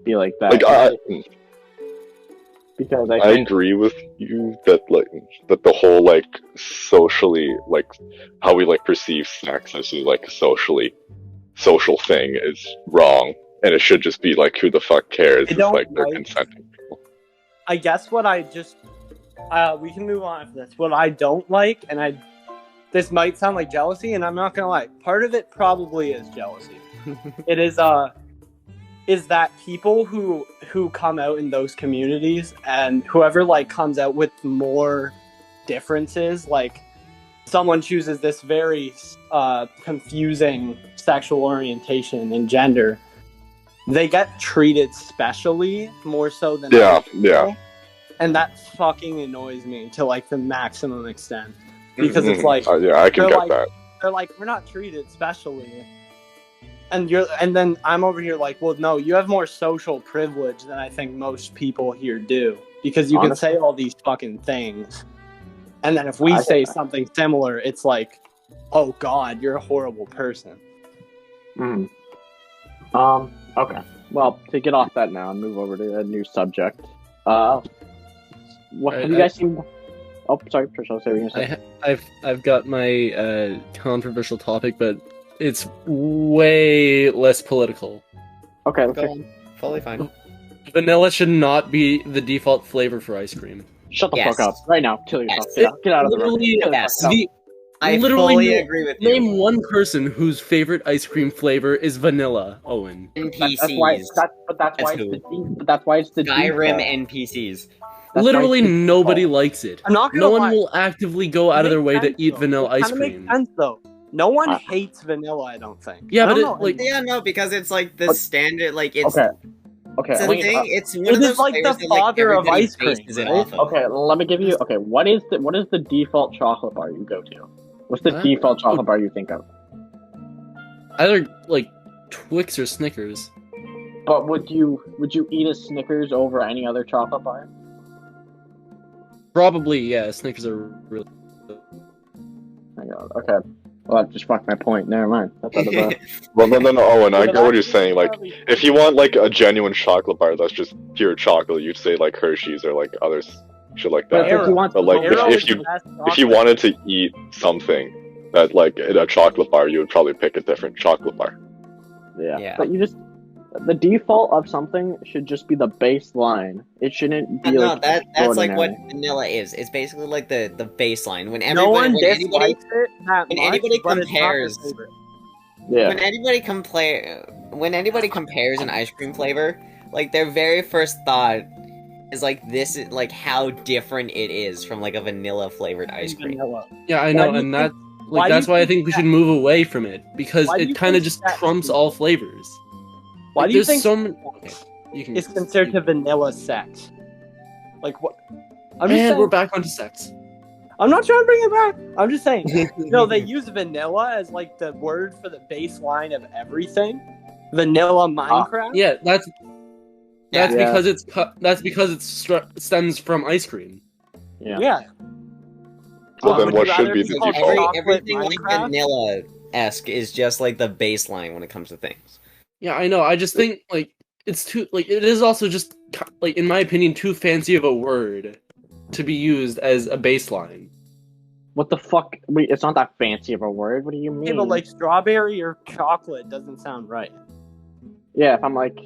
A: be like that.
E: Like,
A: because I
E: I
A: think
E: agree with you that the whole like socially like how we like perceive sex as like a social thing is wrong, and it should just be like who the fuck cares? It's like they're consenting people.
B: I guess what I just we can move on after this. What I don't like, and this might sound like jealousy, and I'm not gonna lie, part of it probably is jealousy. It is that people who come out in those communities, and whoever like comes out with more differences, like someone chooses this very confusing sexual orientation and gender, they get treated specially more so than
E: Yeah,
B: other people.
E: yeah.
B: And that fucking annoys me to like the maximum extent. Because it's
E: Mhm.
B: like
E: Yeah, I can
B: they're
E: get
B: like
E: that.
B: they're like, we're not treated specially. And then I'm over here like, well, no, you have more social privilege than I think most people here do. Because you can say all these fucking things. And then if we say something similar, it's like, oh god, you're a horrible person.
A: Mm. Okay. Well, to get off that now and move over to a new subject. What have you guys seen? Oh, sorry, Trish, say what you're gonna say.
D: I've got my controversial topic, but it's way less political.
A: Okay,
C: Go on. Fully fine.
D: Vanilla should not be the default flavor for ice cream.
A: Shut the
C: Yes.
A: fuck up right now. Kill yourself.
C: Yes.
A: Get out of the room.
D: Literally,
A: Kill
C: yes.
A: yourself.
C: I
D: literally
C: fully agree with you.
D: Name one person whose favorite ice cream flavor is vanilla, Owen.
C: NPCs.
A: That's why it's the
C: Skyrim
A: default.
C: NPCs.
A: That's
D: Literally
A: why it's the
D: nobody
A: default.
D: likes it.
B: I'm not gonna
D: No one
B: lie.
D: will actively go out of their way to
B: Makes
D: eat
B: sense,
D: vanilla
B: though. It
D: ice
B: kinda
D: cream.
B: makes sense though. No one
A: Uh,
B: hates vanilla, I don't think.
D: Yeah,
B: I
D: but
B: don't
D: it,
B: know.
D: like,
C: Yeah, no, because it's like the
A: Okay.
C: standard, like it's
A: Okay.
C: it's
A: let
C: the
A: me-
C: thing. It's one
B: It
C: of
B: is
C: those
B: like
C: flavors
B: the
C: that, like,
B: father of
C: everybody
B: ice cream,
C: bases it
B: right?
C: off of.
A: Okay, let me give you. Okay, what is the default chocolate bar you go to? What's the
D: Huh?
A: default chocolate bar you think of?
D: either like Twix or Snickers.
A: But would you eat a Snickers over any other chocolate bar?
D: Probably, yeah. Snickers are really.
A: My God. Okay. Well, that just fucked my point. Never mind. That's out of the.
E: Well, no, Owen, I
A: But
E: get what you're
A: that's
E: saying. Like,
A: necessarily-
E: if you want like a genuine chocolate bar that's just pure chocolate, you'd say like Hershey's or like others, shit like
A: But
E: that.
A: if you want,
E: But, like,
B: Arrow
E: if
B: is the
E: you-
B: best
E: If you
B: chocolate.
E: wanted to eat something that like in a chocolate bar, you would probably pick a different chocolate bar.
A: yeah.
C: Yeah.
A: But the default of something should just be the baseline. It shouldn't be
C: No,
A: like
C: that's like what
A: extraordinary.
C: vanilla is. It's basically like the baseline. When
B: No one
C: when anybody
B: dislikes it that
C: when
B: much,
C: anybody
B: but it's not their
C: compares-
B: favorite.
A: Yeah.
C: when anybody compares an ice cream flavor, like their very first thought is like this is like how different it is from like a vanilla flavored ice cream.
B: Vanilla.
D: Yeah, I
B: Why
D: know,
B: do you
D: and
B: think-
D: that's
B: do you
D: that's why I think we
B: that-
D: should move away from it because
B: Why do
D: it
B: you
D: kind of
B: think
D: just
B: that-
D: trumps all flavors.
B: Why
D: Like,
B: do you
D: there's
B: think
D: so many? Okay, you can
B: it's considered to vanilla sex? Like what? I'm just
D: and
B: saying.
D: we're back onto sex.
B: I'm not trying to bring it back. I'm just saying. No, they use vanilla as like the word for the baseline of everything. Vanilla Minecraft.
D: Yeah, that's
A: Yeah.
D: because stems from ice cream.
A: Yeah.
B: Yeah.
E: Well, then
B: would
E: what
B: you
E: should
B: rather
E: be
B: be
E: the
B: called
E: default?
B: chocolate
C: Everything like
B: Minecraft?
C: vanilla-esque is just like the baseline when it comes to things.
D: Yeah, I know. I just think like it's too like it is also just like in my opinion too fancy of a word to be used as a baseline.
A: What the fuck? Wait, it's not that fancy of a word. What do you mean?
B: Yeah, but like strawberry or chocolate doesn't sound right.
A: yeah, if I'm like,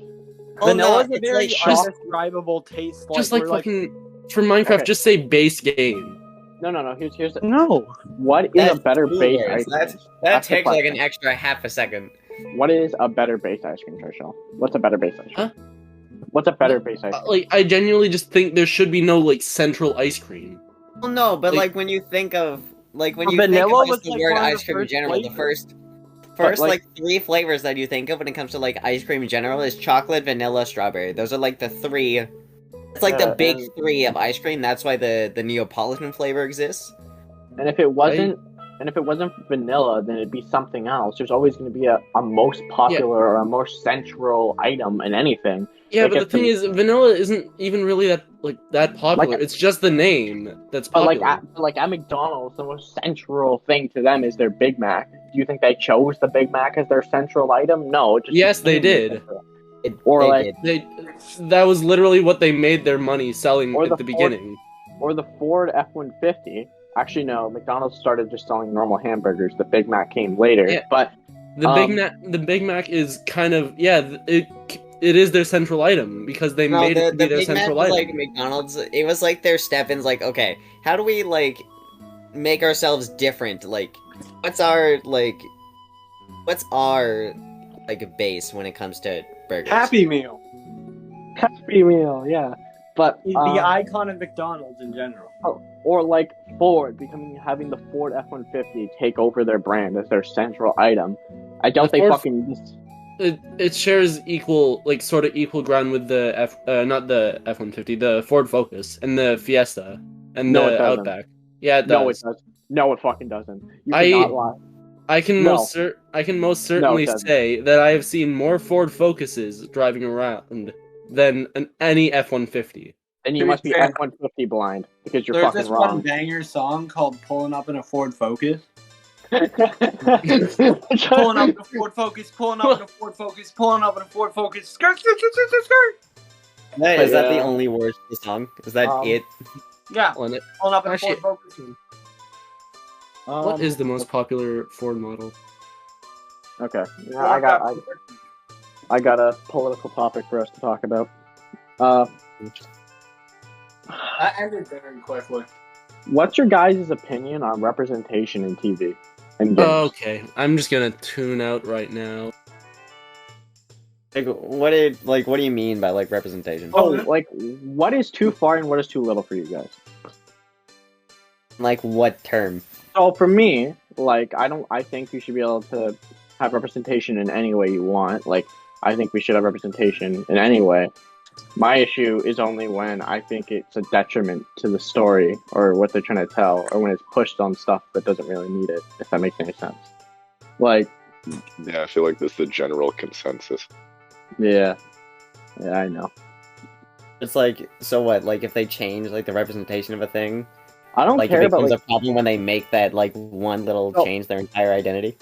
C: Oh,
B: Vanilla is
C: no,
B: a
C: it's
B: very
C: like just
B: undescribable taste.
D: Just
B: like
D: like
B: we're
D: fucking for Minecraft,
A: Okay.
D: just say base game.
A: no. Here's the,
B: no.
A: what is
C: That's
A: a better
C: two
A: base
C: words.
A: ice cream?
C: That
A: That's the
C: takes like an
A: question.
C: extra half a second.
A: What is a better base ice cream, Trishelle? What's a better base ice cream?
D: Huh?
A: What's a better base ice cream?
D: Like I genuinely just think there should be no like central ice cream.
C: Well, no, but
D: Like-
C: like when you think of when
B: Well,
C: you think
B: vanilla
C: of
B: was,
C: just the
B: like,
C: word
B: one of the
C: ice cream in
B: first
C: general, the
B: flavors.
C: first
A: like-
C: like 3 flavors that you think of when it comes to like ice cream in general is chocolate, vanilla, strawberry. Those are like the 3. It's like the big
A: and-
C: 3 of ice cream. That's why the Neapolitan flavor exists.
A: And if it wasn't vanilla, then it'd be something else. There's always going to be a most popular or a more central item in anything.
D: Yeah,
A: Like,
D: but the
A: it's
D: thing
A: the-
D: is, vanilla isn't even really that popular.
A: Like-
D: it's just the name that's
A: But
D: popular.
A: at McDonald's, the most central thing to them is their Big Mac. Do you think they chose the Big Mac as their central item? No. It just
D: Yes, they
A: became
D: did.
A: central.
C: It,
A: Or
C: they
A: like-
C: did.
D: that was literally what they made their money selling
A: Or
D: at
A: the
D: the
A: Ford-
D: beginning.
A: Or the Ford F-150. Actually, no. McDonald's started just selling normal hamburgers. The Big Mac came later.
D: Yeah.
A: But
D: The Big Mac is kind of it is their central item because they
C: No,
D: made it
C: the,
D: to be
C: the
D: their
C: Big Mac
D: central
C: was,
D: item.
C: like McDonald's. It was like their step in's like, okay, how do we like make ourselves different? Like, what's our like base when it comes to burgers?
B: Happy Meal.
A: Happy Meal, yeah. But
B: The icon of McDonald's in general.
A: or like Ford having the Ford F-150 take over their brand as their central item. I doubt
D: The
A: they
D: Ford-
A: fucking just.
D: It shares equal, like, sort of equal ground with the not the F-150, the Ford Focus and the Fiesta and
A: No, it
D: the
A: doesn't.
D: Outback. Yeah, it
A: No, it
D: does.
A: does. No, it fucking doesn't. You
D: I-
A: cannot lie.
D: I can
A: No.
D: most
A: No,
D: certainly
A: it doesn't.
D: say that I have seen more Ford Focuses driving around than any F-150.
A: Then you
B: To be
A: must be
B: fair,
A: F-150 blind because you're
B: There's
A: fucking
B: this one
A: wrong.
B: banger song called "Pulling Up in a Ford Focus."
A: Pulling
B: Pulling up in a Ford Focus. Pulling up in a Ford Focus. Pulling up in a Ford Focus. Skirt, skirt, skirt, skirt, skirt.
C: Is that the
A: Yeah.
C: only words of the song? Is that it?
B: Yeah.
D: On it.
B: Pulling up in a
D: Actually-
B: Ford Focus.
D: What is the most popular Ford model?
A: Okay, yeah, I got a political topic for us to talk about.
B: That ended very quickly.
A: What's your guys' opinion on representation in TV and games?
D: Okay, I'm just gonna tune out right now.
C: What do you mean by like representation?
A: Oh, like, what is too far and what is too little for you guys?
C: Like what term?
A: So for me, like, I think you should be able to have representation in any way you want. Like, I think we should have representation in any way. My issue is only when I think it's a detriment to the story or what they're trying to tell, or when it's pushed on stuff that doesn't really need it, if that makes any sense. Like,
E: Yeah, I feel like this is the general consensus.
A: yeah, I know.
C: It's like, so what? Like if they change like the representation of a thing,
A: I don't
C: like
A: care
C: it
A: about
C: becomes
A: like.
C: a problem when they make that like one little
A: No.
C: change their entire identity.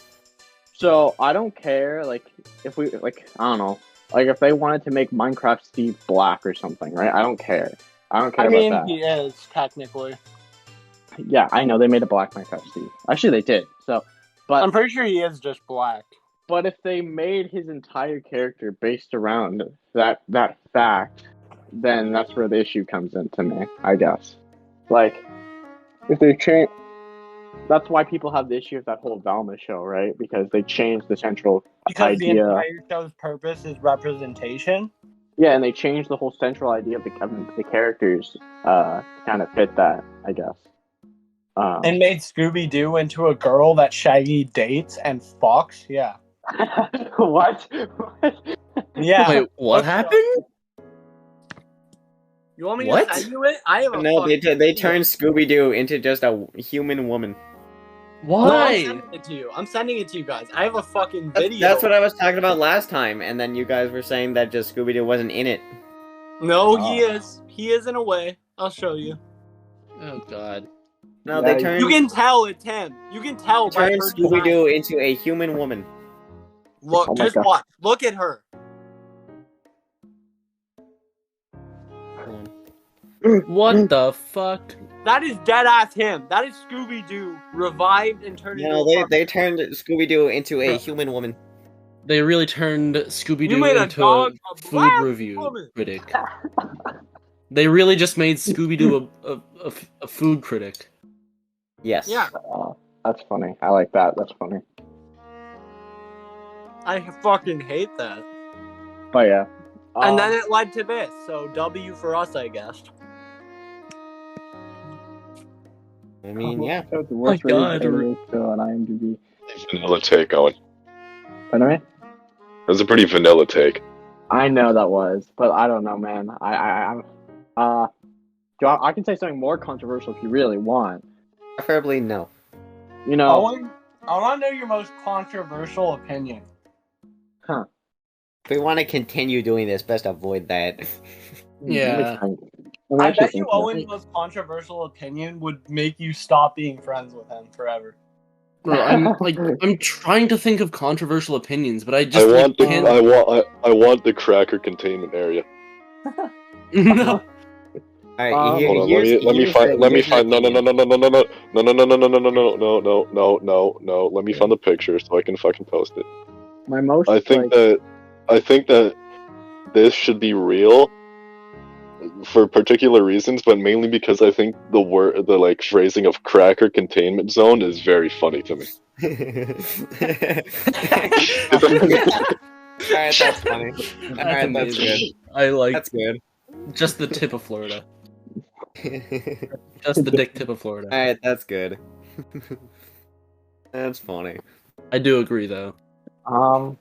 A: So I don't care, like, if we, like, I don't know, like, if they wanted to make Minecraft Steve black or something, right? I don't care. I don't care
B: I mean,
A: about that.
B: he is technically.
A: Yeah, I know they made a black Minecraft Steve. Actually, they did. So, but
B: I'm pretty sure he is just black.
A: but if they made his entire character based around that fact, then that's where the issue comes in to me, I guess. Like, if they change. That's why people have the issue with that whole Velma show, right? Because they changed the central
B: Because the
A: idea.
B: entire show's purpose is representation.
A: Yeah, and they changed the whole central idea of the characters to kind of fit that, I guess.
B: And made Scooby Doo into a girl that Shaggy dates and fucks. Yeah.
A: What?
B: Yeah.
D: Wait, what
B: Let's
D: happened?
B: You want me
C: What?
B: to send you it? I have a
C: No, they
B: fucking
C: turned Scooby Doo into just a human woman.
B: No, I'm
D: Why?
B: sending it to you. I'm sending it to you guys. I have a fucking
C: That's,
B: video.
C: that's what I was talking about last time, and then you guys were saying that just Scooby Doo wasn't in it.
B: No, he
A: Oh.
B: is. He is in a way. I'll show you.
D: Oh god.
C: No,
A: Yeah,
C: they turned.
B: You can tell it's him. You can tell by
C: turned
B: her
C: Scooby
B: design.
C: Doo into a human woman.
B: Look,
A: Oh my
B: just
A: God.
B: watch. Look at her.
D: What the fuck?
B: That is dead ass him. That is Scooby Doo revived and turned
C: No,
B: into a
C: they turned Scooby Doo into a human woman.
D: They really turned Scooby
B: You made
D: Doo
B: a
D: into
B: dog
D: a
B: a
D: food
B: black
D: review
B: woman.
D: critic. They really just made Scooby Doo a food critic.
C: Yes.
B: Yeah.
A: That's funny. I like that. That's funny.
B: I fucking hate that.
A: But yeah.
B: And then it led to this. So W for us, I guess.
C: I mean, yeah.
A: The worst
D: My God.
A: rated anime show on IMDb.
E: Vanilla take, Owen.
A: Anyway,
E: It was a pretty vanilla take.
A: I know that was, but I don't know, man. I can say something more controversial if you really want.
C: Preferably no.
A: You know,
B: Owen, I want to know your most controversial opinion.
A: huh?
C: If we want to continue doing this, best avoid that.
D: Yeah.
B: I bet you Owen's most controversial opinion would make you stop being friends with him forever.
D: Bro, I'm trying to think of controversial opinions, but I
E: I
D: just
E: want the
D: can't.
E: I want the cracker containment area.
D: No.
C: Alright,
E: Hold on, let me find no. Let me find the picture so I can fucking post it.
A: My most.
E: I think that this should be real for particular reasons, but mainly because I think the like phrasing of cracker containment zone is very funny to me.
C: Alright, that's funny. Alright, that's good.
D: I like
C: That's good.
D: just the tip of Florida. just the dick tip of Florida.
C: Alright, that's good. That's funny.
D: I do agree, though.
A: Oh.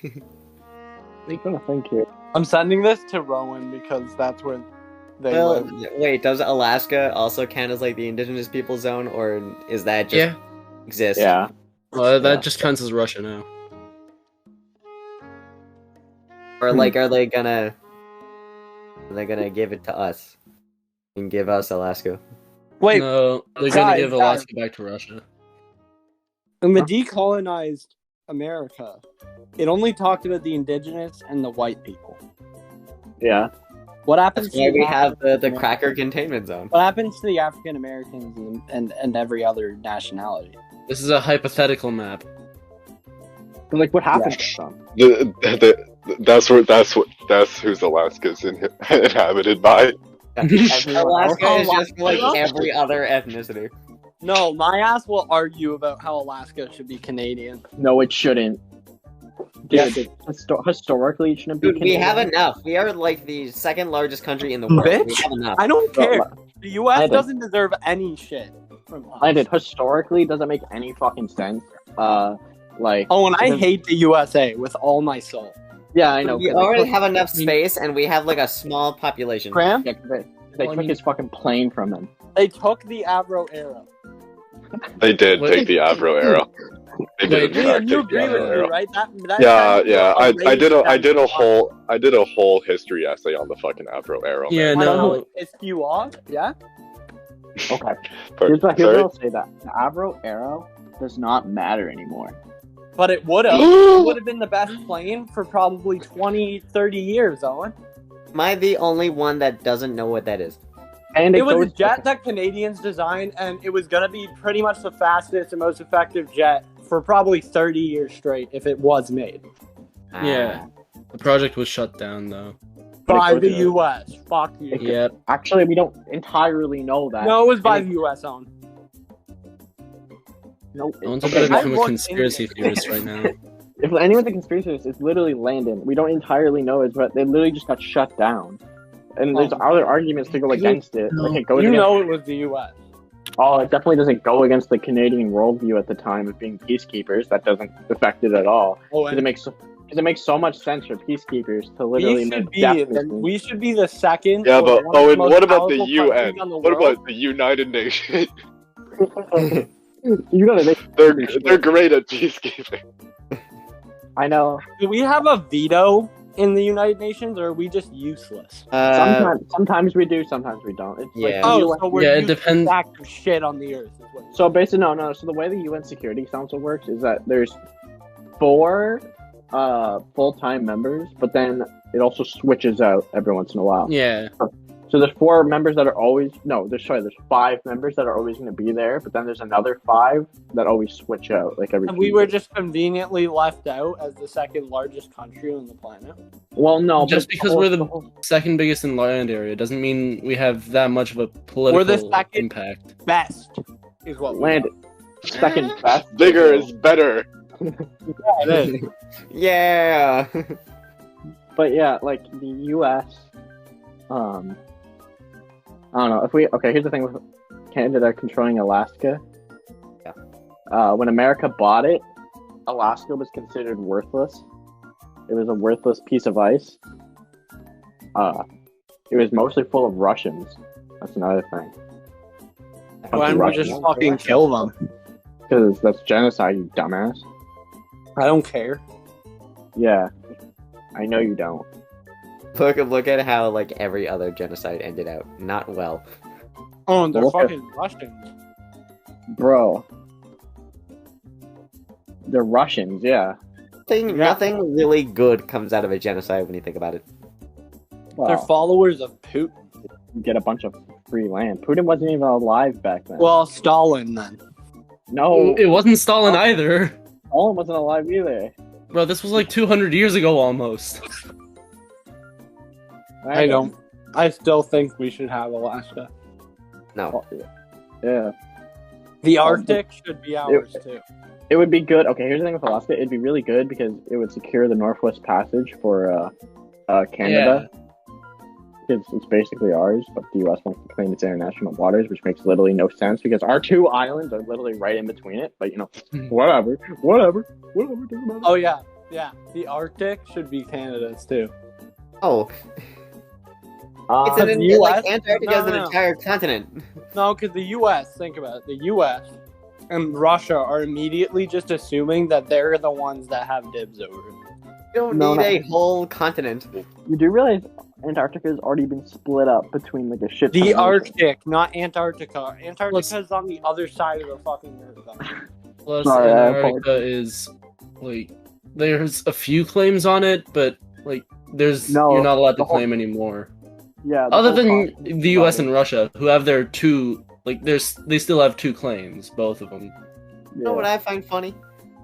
A: I'm trying to think here.
B: I'm sending this to Rowan because that's where they
C: Well,
B: live.
C: wait, does Alaska also count as like the indigenous people zone, or is that just exist?
A: Yeah.
D: Well, that
A: Yeah.
D: just counts as Russia now.
C: Or like, are they gonna give it to us and give us Alaska?
B: Wait,
D: No, they're
B: guys,
D: gonna give
B: guys.
D: Alaska back to Russia.
B: in the decolonized America, it only talked about the indigenous and the white people.
A: Yeah.
B: What happens
C: That's why
B: to
C: we
B: the
C: have the
B: African-
C: cracker containment zone.
B: What happens to the African Americans and every other nationality?
D: This is a hypothetical map.
A: But, like, what happens to them?
E: That's who's Alaska's inhabited by.
C: Alaska is just like
B: Alaska?
C: every other ethnicity.
B: No, my ass will argue about how Alaska should be Canadian.
A: No, it shouldn't.
B: Yeah.
A: Dude, historically, it shouldn't be.
C: Dude, we have
A: Canadian.
C: enough. We are like the second largest country in the world.
B: Bitch.
C: We have enough.
B: I don't care. The
A: I
B: U.S.
A: did.
B: doesn't deserve any shit from us.
A: I did. Historically, doesn't make any fucking sense. Like.
B: Oh, and I
A: the-
B: hate the USA with all my soul.
A: Yeah, I know.
C: We already have enough space, and we have like a small population.
B: Graham,
A: Yeah, they
D: Well, I
A: took
D: mean-
A: his fucking plane from him.
B: they took the Avro arrow.
E: They did
D: Wait.
E: take the Avro arrow. They did in
D: Wait,
B: Liam,
E: fact
B: you
E: take the
B: agree with
E: Avro
B: me,
E: arrow.
B: right? That
E: Yeah, yeah. I did a
B: I
E: did a whole history essay on the fucking Avro arrow.
D: Yeah,
E: man.
D: no.
B: Pissed you off? Yeah.
A: Okay.
E: But-
A: Here's what
E: sorry?
A: I'll say that the Avro arrow does not matter anymore.
B: But it would have. It would have been the best plane for probably 20, 30 years, Owen.
C: Am I the only one that doesn't know what that is?
A: And
B: It was a
A: goes-
B: jet that Canadians designed, and it was going to be pretty much the fastest and most effective jet for probably 30 years straight if it was made.
D: Yeah. The project was shut down, though.
B: By
A: goes
B: the
A: to-
B: U.S. Fuck you.
D: Yep.
A: Actually, we don't entirely know that.
B: No, it was by
A: And
B: the U.S. Owen.
A: No,
D: No one's
A: okay,
D: about to
B: I
D: become a
B: looked
D: conspiracy
B: into it.
D: theorist right now.
A: if anyone's a conspiracy theorist, it's literally Landon. We don't entirely know it, but they literally just got shut down. And there's
B: Oh.
A: other arguments to go against it. Like it goes
B: You
A: against,
B: know it was the U.S.
A: oh, it definitely doesn't go against the Canadian worldview at the time of being peacekeepers. That doesn't affect it at all.
B: Oh,
A: Because
B: and
A: it makes so much sense for peacekeepers to literally
B: we should be the second.
E: Yeah,
B: or
E: but
B: one of the
E: Owen,
B: most
E: what about the
B: powerful
E: UN?
B: countries on the
E: What
B: world.
E: about the United Nations?
A: You gotta make.
E: They're great at peacekeeping.
A: I know.
B: Do we have a veto in the United Nations, or are we just useless?
A: Sometimes we do, sometimes we don't. It's
C: Yeah.
A: like the
B: Oh,
A: UN
B: so we're
D: Yeah, it
B: useless
D: depends-
B: sack of shit on the earth. Is what you're
A: So basically, no. So the way the UN Security Council works is that there's 4 full-time members, but then it also switches out every once in a while.
D: Yeah.
A: So there's 4 members that are always there's 5 members that are always going to be there, but then there's another 5 that always switch out like every.
B: And
A: few
B: we were
A: years.
B: just conveniently left out as the second largest country on the planet.
A: well, no,
D: Just
A: but
D: because we're the second biggest in land area doesn't mean we have that much of a political
B: second-
D: impact.
B: Best is what we
A: land
B: are.
A: second best.
E: Bigger is better.
B: It is.
C: Yeah.
A: But yeah, like the U.S. I don't know if we. Okay, here's the thing with Canada controlling Alaska.
C: Yeah.
A: When America bought it, Alaska was considered worthless. It was a worthless piece of ice. It was mostly full of Russians. That's another thing.
B: Why don't we just fucking kill them?
A: Because that's genocide, you dumbass.
B: I don't care.
A: Yeah, I know you don't.
C: Look at how like every other genocide ended out. Not well.
B: Oh, and they're
A: Look at-
B: fucking Russians.
A: Bro. They're Russians, yeah.
C: Nothing really good comes out of a genocide when you think about it.
A: Well,
B: They're followers of Putin.
A: get a bunch of free land. Putin wasn't even alive back then.
B: Well, Stalin then.
A: no,
D: It wasn't Stalin either.
A: Stalin wasn't alive either.
D: Bro, this was like 200 years ago almost.
B: I don't. I still think we should have Alaska.
C: No.
A: Yeah,
B: The Arctic should be ours too.
A: it would be good. Okay, here's the thing with Alaska. It'd be really good because it would secure the Northwest Passage for Canada. because it's basically ours, but the U.S. wants to claim its international waters, which makes literally no sense because our two islands are literally right in between it. But whatever, doesn't matter.
B: Oh yeah. The Arctic should be Canada's too.
C: Oh,
B: Because the
C: like
B: US
C: Antarctica is an entire continent.
B: No, because the U.S. Think about it. The U.S. and Russia are immediately just assuming that they're the ones that have dibs over it.
C: You don't need a whole continent.
A: You do realize Antarctica has already been split up between like a shit.
B: The Arctic, not Antarctica. Antarctica's on the other side of the fucking earth.
D: Plus,
A: Sorry,
D: Antarctica is like there's a few claims on it, but like you're not allowed to claim anymore.
A: Yeah.
D: Other than the U.S. and Russia, who have their two, like they still have two claims, both of them.
C: You know what I find funny?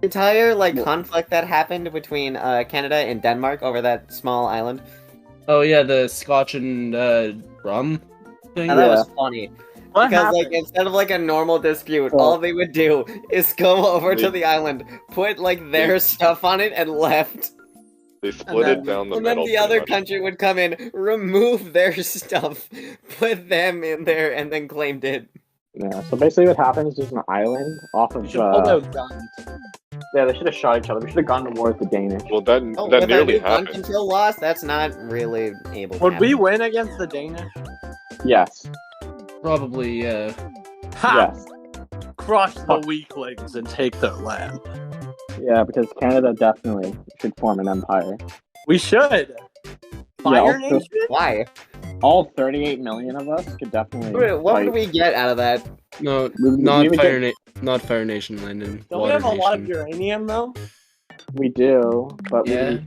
C: The entire conflict that happened between Canada and Denmark over that small island.
D: Oh yeah, the Scotch and rum thing.
C: Now, that was funny.
B: What
C: Because
B: happened?
C: instead of a normal dispute, all they would do is go over to the island, put their stuff on it, and left.
E: They split it down the
C: And
E: middle.
C: then the other
E: pretty much.
C: country would come in, remove their stuff, put them in there, and then claimed it.
A: Yeah. So basically, what happens is there's an island off of.
B: You should pull out guns.
A: Yeah, they should have shot each other. We should have gone to war with the Danish.
E: Well, that
C: Oh,
E: that
C: with
E: nearly
C: our new gun
E: happened.
C: control laws, that's not really able to
B: Would we
C: happen.
B: win against the Danish?
A: Yes.
D: Probably, yeah.
B: Ha!
A: Yes.
B: Crush the weaklings and take their land.
A: Yeah, because Canada definitely should form an empire.
B: We should. Fire Nation?
C: Why?
A: All 38 million of us could definitely.
C: What
A: fight.
C: would we get out of that?
D: No,
A: We
D: not
A: even
D: Fire Nation, Landon.
B: Don't we have a lot of uranium though?
A: We do, but
D: Yeah.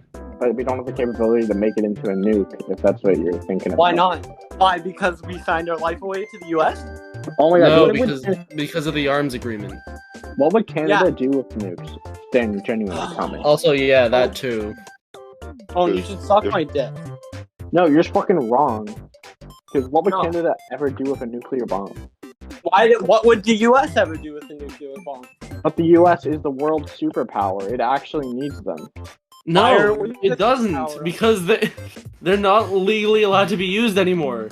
A: we don't have the capability to make it into a nuke. If that's what you're thinking of.
B: Why not? Why? Because we signed our life away to the U.S.
A: Oh my god!
D: No,
A: what,
D: because of the arms agreement.
A: what would Canada do with nukes? Then genuinely comment.
D: Also, yeah, that too.
B: Oh, you should suck my dick.
A: No, you're just fucking wrong. Because what would
B: No.
A: Canada ever do with a nuclear bomb?
B: What would the U.S. ever do with a nuclear bomb?
A: But the U.S. is the world superpower. It actually needs them.
B: Why are
D: No,
B: we
D: it
B: the
D: doesn't,
B: power?
D: because they're not legally allowed to be used anymore.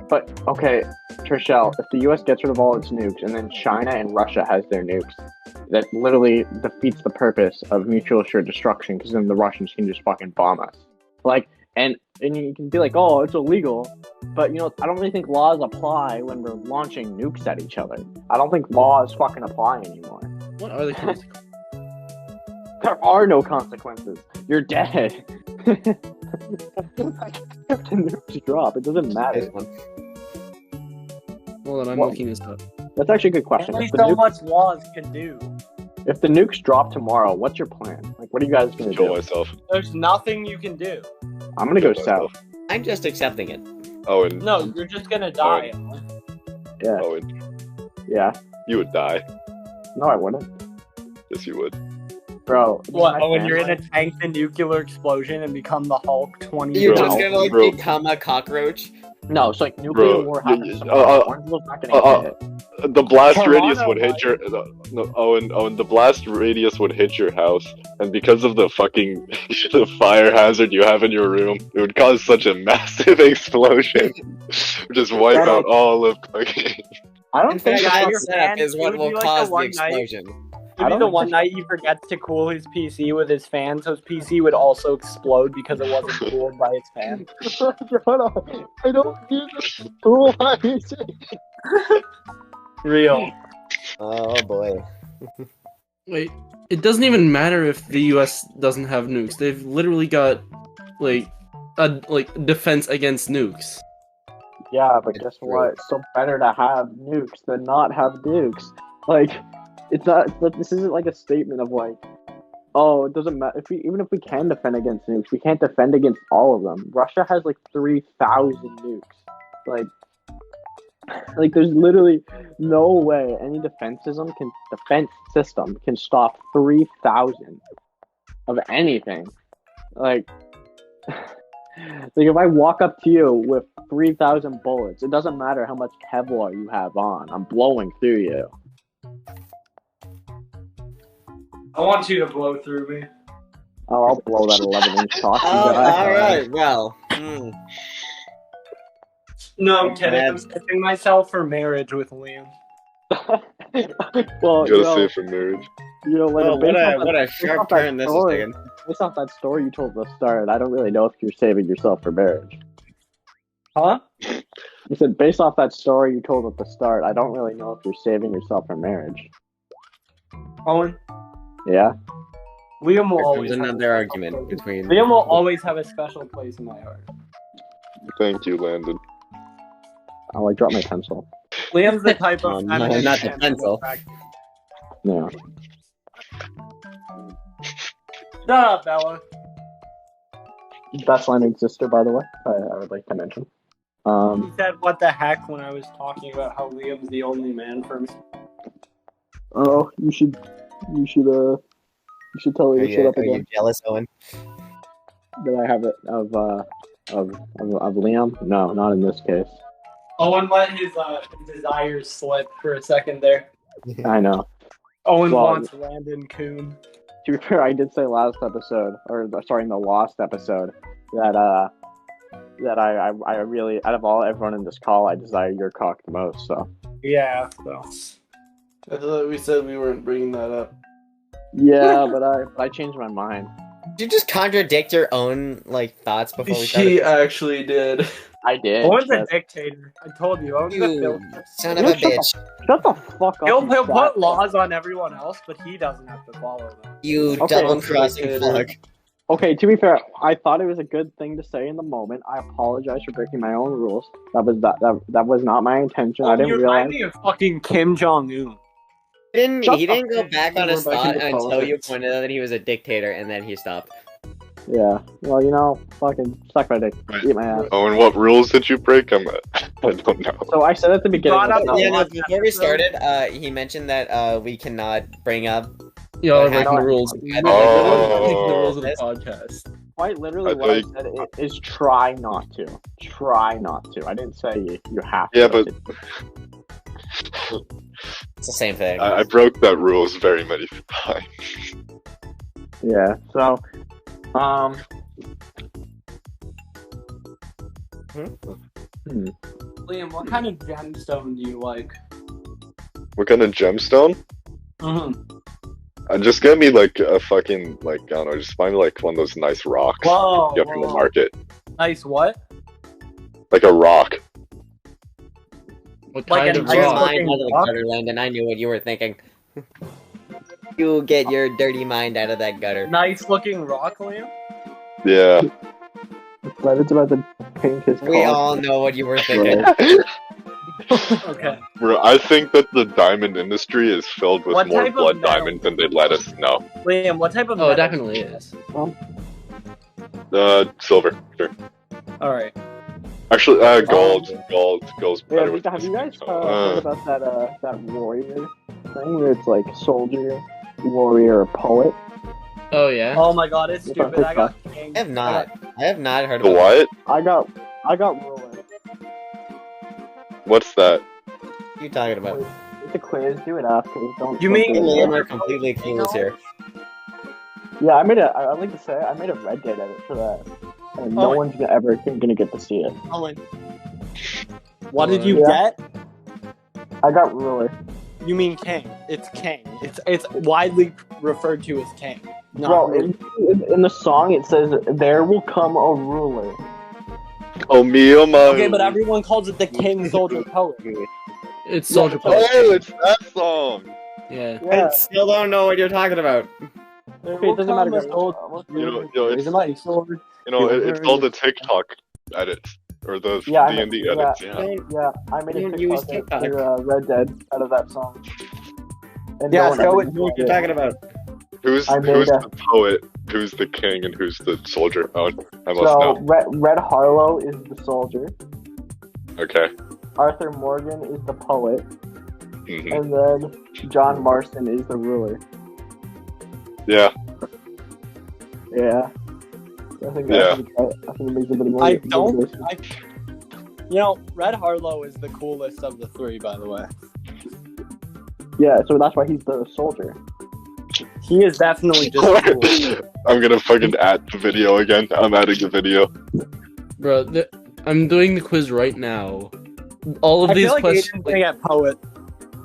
A: But okay, Trishelle, if the U.S. gets rid of all its nukes, and then China and Russia has their nukes, that literally defeats the purpose of mutual assured destruction. Because then the Russians can just fucking bomb us. And you can be like, oh, it's illegal. But, I don't really think laws apply when we're launching nukes at each other. I don't think laws fucking apply anymore.
D: What are the consequences?
A: There are no consequences. You're dead. If the nukes drop, it doesn't matter.
D: Hold on, I'm
A: What?
D: looking this up.
A: That's actually a good question.
B: Only
A: If the,
B: so
A: nuke,
B: much laws can do.
A: if the nukes drop tomorrow, what's your plan? What are you guys going to
E: Kill
A: do?
E: myself.
B: There's nothing you can do.
A: I'm going to go south.
C: I'm just accepting it.
E: Owen.
B: No, you're just gonna die.
A: Yeah.
E: Owen.
A: Yeah.
E: You would die.
A: No, I wouldn't.
E: Yes, you would.
A: Bro.
B: What?
A: my
B: Oh, when you're in
A: family-
B: a tank and nuclear explosion and become the Hulk 20
C: You're
B: years
C: just
B: old?
C: gonna
E: Bro.
C: become a cockroach?
A: No, so nuclear
E: Bro,
A: war
E: y-
A: happens
E: y-
A: tomorrow. Orange's not going to hit it.
E: The blast
B: Toronto
E: radius would hit
B: might.
E: your no, Owen. The blast radius would hit your house, and because of the fucking the fire hazard you have in your room, it would cause such a massive explosion, just wipe out all of fucking.
A: I don't
C: In
A: think
C: fact,
B: guys,
C: your
B: your
C: setup
B: fan-
C: is
B: it
C: what
B: would
C: will
B: be like
C: cause
B: the
C: the
B: one night-
C: explosion.
A: I
B: Maybe
A: don't
B: the
A: think
B: one
A: so.
B: night he forgets to cool his PC with his fan, so his PC would also explode because it wasn't cooled by his fan.
A: Shut up. I don't need this. Cool anything.
B: Real.
C: Oh boy.
D: Wait, it doesn't even matter if the U.S. doesn't have nukes. They've literally got a defense against nukes.
A: Yeah, but
C: It's
A: guess
C: true.
A: what? It's still better to have nukes than not have nukes. It's not. But this isn't like a statement of oh, it doesn't matter. Even if we can defend against nukes, we can't defend against all of them. Russia has 3,000 nukes. There's literally no way any defense system can stop 3,000 of anything. If I walk up to you with 3,000 bullets, it doesn't matter how much Kevlar you have on. I'm blowing through you.
B: I want you to blow through me.
A: Oh, I'll blow that 11-inch cock.
C: Oh, alright, well.
B: No, I'm kidding. I'm
C: Bad.
B: saving myself for marriage with Liam.
A: Well,
E: You gotta save for marriage.
C: Oh, what a sharp turn this is taking.
A: Based off that story you told at the start, I don't really know if you're saving yourself for marriage.
B: Huh?
A: You said based off that story you told at the start, I don't really know if you're saving yourself for marriage.
B: Owen,
A: Yeah.
B: Liam will
C: There's
B: always
C: another argument between.
B: Liam will always have a special place in my heart.
E: Thank you, Landon.
A: Oh, I dropped my pencil.
B: Liam's the type
C: Oh,
B: of
C: no,
B: feminine
C: not the
B: man
C: pencil.
A: Yeah.
B: Shut up, Bella.
A: That's Landon's sister, by the way. I would like to mention.
B: He said, "What the heck?" when I was talking about how Liam's the only man for me.
A: Oh, you should tell her
C: Are
A: to shut up
C: you
A: again.
C: jealous, Owen?
A: Did I have it of Liam? No, not in this case.
B: Owen let his desires slip for a second there.
A: I know.
B: Owen
A: Well,
B: wants Landon Coon.
A: To be fair, I did say last episode, in the lost episode, that I really, out of everyone in this call, I desire your cock the most. So
B: Yeah, so.
D: I thought we said we weren't bringing that up.
A: yeah, but I changed my mind.
C: Did you just contradict your own thoughts before we started?
D: She actually did.
A: I did.
B: Owen's a
A: but-
B: dictator. I told you. Owen's a
C: You
B: filthy.
C: son of a
A: You shut
C: bitch!
A: Shut the fuck up.
B: He'll
A: you
B: put
A: fat-
B: laws on everyone else, but he doesn't have to follow them.
C: You
A: Okay.
C: double-crossing fuck!
A: Okay, to be fair, I thought it was a good thing to say in the moment. I apologize for breaking my own rules. That was not my intention. I didn't
B: you
A: realize.
B: remind me of fucking Kim Jong-un.
A: Shut
C: He
A: the
C: didn't go back on his
D: We're back
C: thought
D: into
C: until you
D: politics.
C: pointed out that he was a dictator, and then he stopped.
A: Yeah. Well, fucking suck my dick.
E: Right.
A: Eat my ass.
E: Oh, and what rules did you break? I don't know.
A: So I said at the beginning.
B: Brought up
A: of the-
C: Yeah, no,
B: last
C: before we
B: episode.
C: started, he mentioned that we cannot bring up.
D: Y'all are
C: What
D: breaking the
C: happened?
D: rules.
E: Oh.
D: Breaking the rules of the podcast.
A: Quite literally,
E: I
A: what I
E: thought
A: said is try not to. Try not to. I didn't say you have to.
E: Yeah, but
C: It's the same thing.
E: I broke that rules very many times.
A: Yeah. So,
B: Liam, what kind of gemstone do you like?
E: What kind of gemstone?
B: Mm-hmm.
E: Just get me a fucking I don't know, just find me one of those nice rocks
B: Whoa,
E: you get from the
B: whoa.
E: market.
B: Nice what?
E: Like a rock.
D: What
B: Like
D: kind
B: an
D: of
C: Your
B: rock.
D: rock?
C: mind out of the
B: rock?
C: gutter, Landon. I knew what you were thinking. You get your dirty mind out of that gutter.
B: Nice looking rock, Liam?
E: Yeah.
A: but it's about to paint his.
C: We
A: car.
C: all know what you were thinking.
B: Okay.
E: Bro, I think that the diamond industry is filled with
B: What
E: more
B: type of
E: blood
B: metal?
E: diamonds than they let us know.
B: Liam, what type of
D: Oh, it
B: metal?
D: definitely is.
E: Silver. Sure.
B: Alright.
E: Actually, gold's
A: Yeah,
E: better with
A: have you guys heard
E: Uh,
A: about that warrior thing where it's like soldier, warrior, poet?
D: Oh yeah.
B: Oh my god, it's
A: It's on
B: stupid. I got
C: I
B: king.
C: have not. I have not heard
E: the
C: of
E: what?
A: I got ruler.
E: What's that?
C: what you talking about.
A: It's a quiz. Do it after. Don't.
B: You
A: don't
B: mean-
A: do it
C: Me
A: now.
C: and are completely clueless here.
A: Yeah, I'd like to say I made a Red Dead edit for that, and no
B: Oh.
A: one's ever gonna get to see it.
B: What did you
A: Yeah.
B: get?
A: I got ruler.
B: You mean king. It's king. It's widely referred to as king. Not
A: Bro,
B: ruler.
A: in the song it says, "There will come a ruler."
E: Oh, me, oh my.
B: Okay, but everyone calls it the king soldier poet.
D: It's Soldier Poet.
E: Oh, it's that song.
D: Yeah.
A: Yeah.
C: I still don't know what you're talking about.
B: There
A: Okay,
B: will
A: it doesn't
B: come
A: matter.
B: a
A: guys.
B: soldier.
E: It's,
B: He's a mighty sword.
E: it's all the TikTok edits or the
A: Yeah, I
E: D&D
A: know.
E: edits.
A: Yeah.
E: Yeah.
C: Don't-
A: Yeah, I made a
C: Don't use
A: TikTok
C: TikTok.
A: for Red Dead out of that song. And
B: Yeah,
A: one
B: show
A: ever
B: it.
A: did
C: What you're talking about?
E: Who's
A: I made
E: the poet? Who's the king? And who's the soldier? Oh, I must
A: So
E: know.
A: Red Harlow is the soldier.
E: Okay.
A: Arthur Morgan is the poet,
E: hmm
A: and then John Marston is the ruler.
E: Yeah.
A: Yeah. I think
E: Yeah.
A: I think it makes a bit more.
B: I don't. Red Harlow is the coolest of the three, by the way.
A: Yeah, so that's why he's the soldier.
B: He is definitely just cool.
E: I'm gonna fucking add the video again. I'm adding the video.
D: Bro, I'm doing the quiz right now. All of
B: I
D: these
B: feel like
D: questions,
B: Aiden's gonna get poet.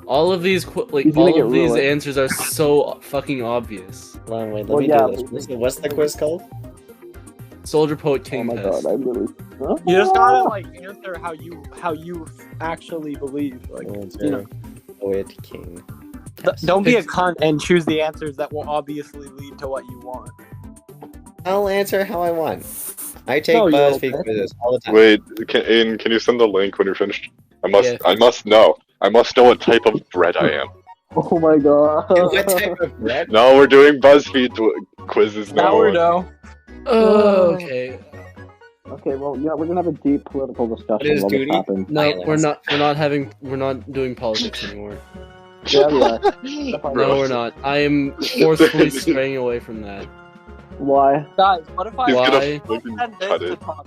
D: all of these,
A: He's gonna
D: all
A: get
D: of these
A: ruined.
D: answers are so fucking obvious.
C: Hold on, wait, let
A: Well,
C: me
A: yeah,
C: do this. What's the quiz called?
D: Soldier Poet
A: Oh
D: King
A: my
D: test.
A: god, I really.
B: You just gotta like answer how you actually believe. Like you know,
C: Poet King.
B: don't be a cunt and choose the answers that will obviously lead to what you want.
C: I'll answer how I want. I take
B: No, you
C: BuzzFeed
B: won't.
C: quizzes all the time.
E: Wait, Aiden, can you send the link when you're finished? I
D: Yeah.
E: must know. I must know what type of bread I am.
A: Oh my god.
C: What type of bread?
E: No, we're doing BuzzFeed quizzes now.
B: Sourdough.
D: Okay.
A: Okay, well, yeah, we're gonna have a deep political
C: What
A: discussion
C: is
A: while this
C: duty?
A: happens.
D: No,
C: Violence.
D: we're not doing politics anymore.
A: Yeah, we are.
D: No, we're not. I am forcefully straying away from that.
A: Why?
B: Guys, what if I
E: He's
D: Why?
E: gonna fucking
B: had this
E: cut
B: to
E: it.
B: talk?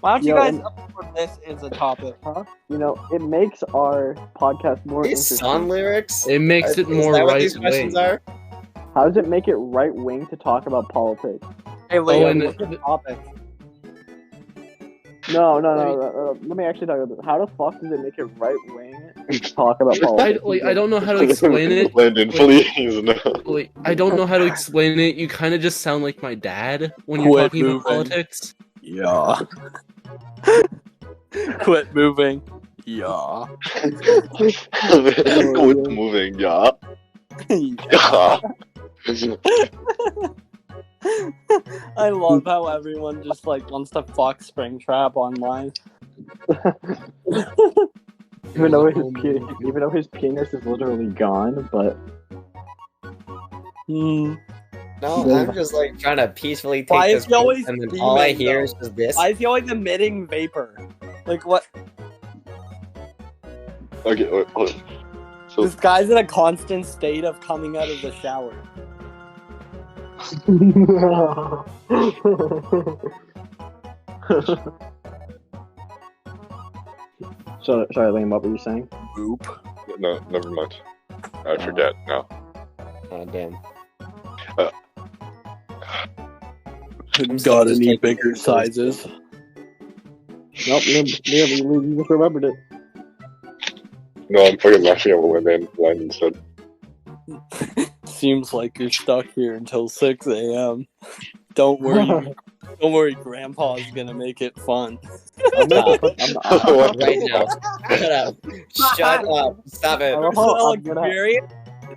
B: Why don't you
A: Yo,
B: guys
A: and-
B: upload this as a topic?
A: Huh? You know, it makes our podcast more
C: These
A: interesting.
C: song lyrics?
D: It makes it
C: Is
D: more
C: that what
D: right
C: these questions
D: wing.
C: are?
A: How does it make it right wing to talk about politics?
B: Hey, Leo,
D: and
B: what's the topic?
A: No. Let me actually talk about this. How the fuck does it make it right wing to talk about politics?
D: I don't know how to explain it.
E: Landon, please, no.
D: Like, I don't know how to explain it. You kind of just sound like my dad when you're
B: Quit
D: talking about
B: moving.
D: politics.
B: Yeah. Quit moving. Yeah.
E: With moving, yeah. Yeah.
B: I love how everyone just like wants to fuck Springtrap online.
A: even though his penis is literally gone, but
B: Hmm.
C: No, I'm just like trying to peacefully take
B: Why
C: this
B: is he always
C: quiz, and then all I
B: steaming,
C: hear
B: though?
C: is just this.
B: Why is he always emitting vapor? Like what?
E: Okay, wait, hold on. So,
B: This guy's in a constant state of coming out of the shower.
A: so sorry, Liam, what were you saying?
B: Boop.
E: no, never mind. I forget now.
C: Oh, damn.
B: Gotta
C: just
B: need
C: taking
B: bigger
C: pictures.
B: sizes.
A: Nope, Liam, you just remembered it.
E: No, I'm fucking laughing at what Landon said.
B: Seems like you're stuck here until 6 a.m. Don't worry. Don't worry, Grandpa's gonna make it fun.
A: I'm
C: Stop.
E: What
C: Right
E: the
C: now.
E: fuck?
C: Shut up. Shut up. Stop it.
A: Oh,
B: So
A: I'm gonna-
B: curious.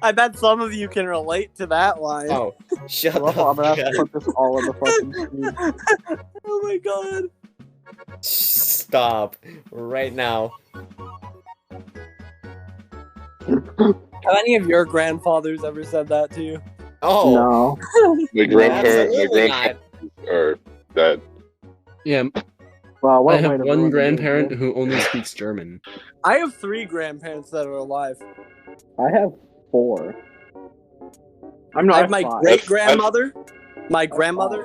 B: I bet some of you can relate to that line.
C: Oh, shut
A: I'm
C: up.
A: gonna have to put this all on the fucking screen.
B: Oh my god.
C: Stop. Right now.
B: Have any of your grandfathers ever said that to you?
C: Oh.
A: No.
E: My
C: Absolutely
E: grandparents are dead.
D: Yeah,
A: Wow,
D: I
A: what a way
D: have
A: to
D: one
A: ruin
D: grandparent
A: the
D: who only speaks German.
B: I have 3 grandparents that are alive.
A: I have 4.
B: I have my
A: 5.
B: great grandmother, my grandmother,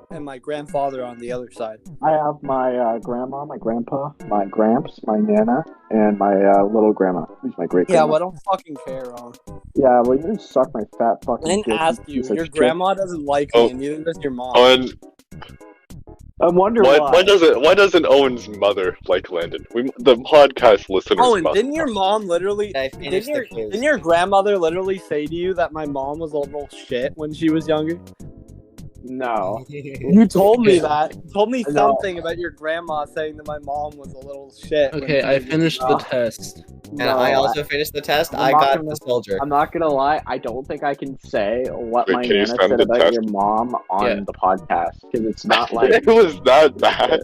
B: and my grandfather on the other side.
A: I have my grandma, my grandpa, my gramps, my nana, and my little grandma. Who's my great
B: Yeah,
A: grandma?
B: well, I don't fucking care.
A: Yeah, well, you can suck my fat fucking
B: I didn't
A: dick,
B: ask you.
A: piece of
B: Your
A: shit.
B: grandma doesn't like me, and neither does your mom.
E: Owen,
A: I wonder
E: why doesn't Owen's mother like Landon? The podcast listeners
B: Oh, and
E: must.
B: didn't your mom literally?
C: I finished the quiz.
B: Didn't your grandmother literally say to you that my mom was a little shit when she was younger?
A: No.
B: You told me that. You told me
A: No.
B: something about your grandma saying that my mom was a little shit. when
D: Okay,
B: she
D: I
B: was
D: finished the
B: young.
D: test.
C: And I also finished the test.
A: I'm
C: I
A: not
C: got
A: gonna-
C: the soldier.
A: I'm not gonna lie. I don't think I can say what
E: Wait,
A: my
E: can you
A: nana
E: send
A: said
E: the
A: about
E: test?
A: your mom on
D: Yeah.
A: the podcast because it's not like.
E: It was that bad.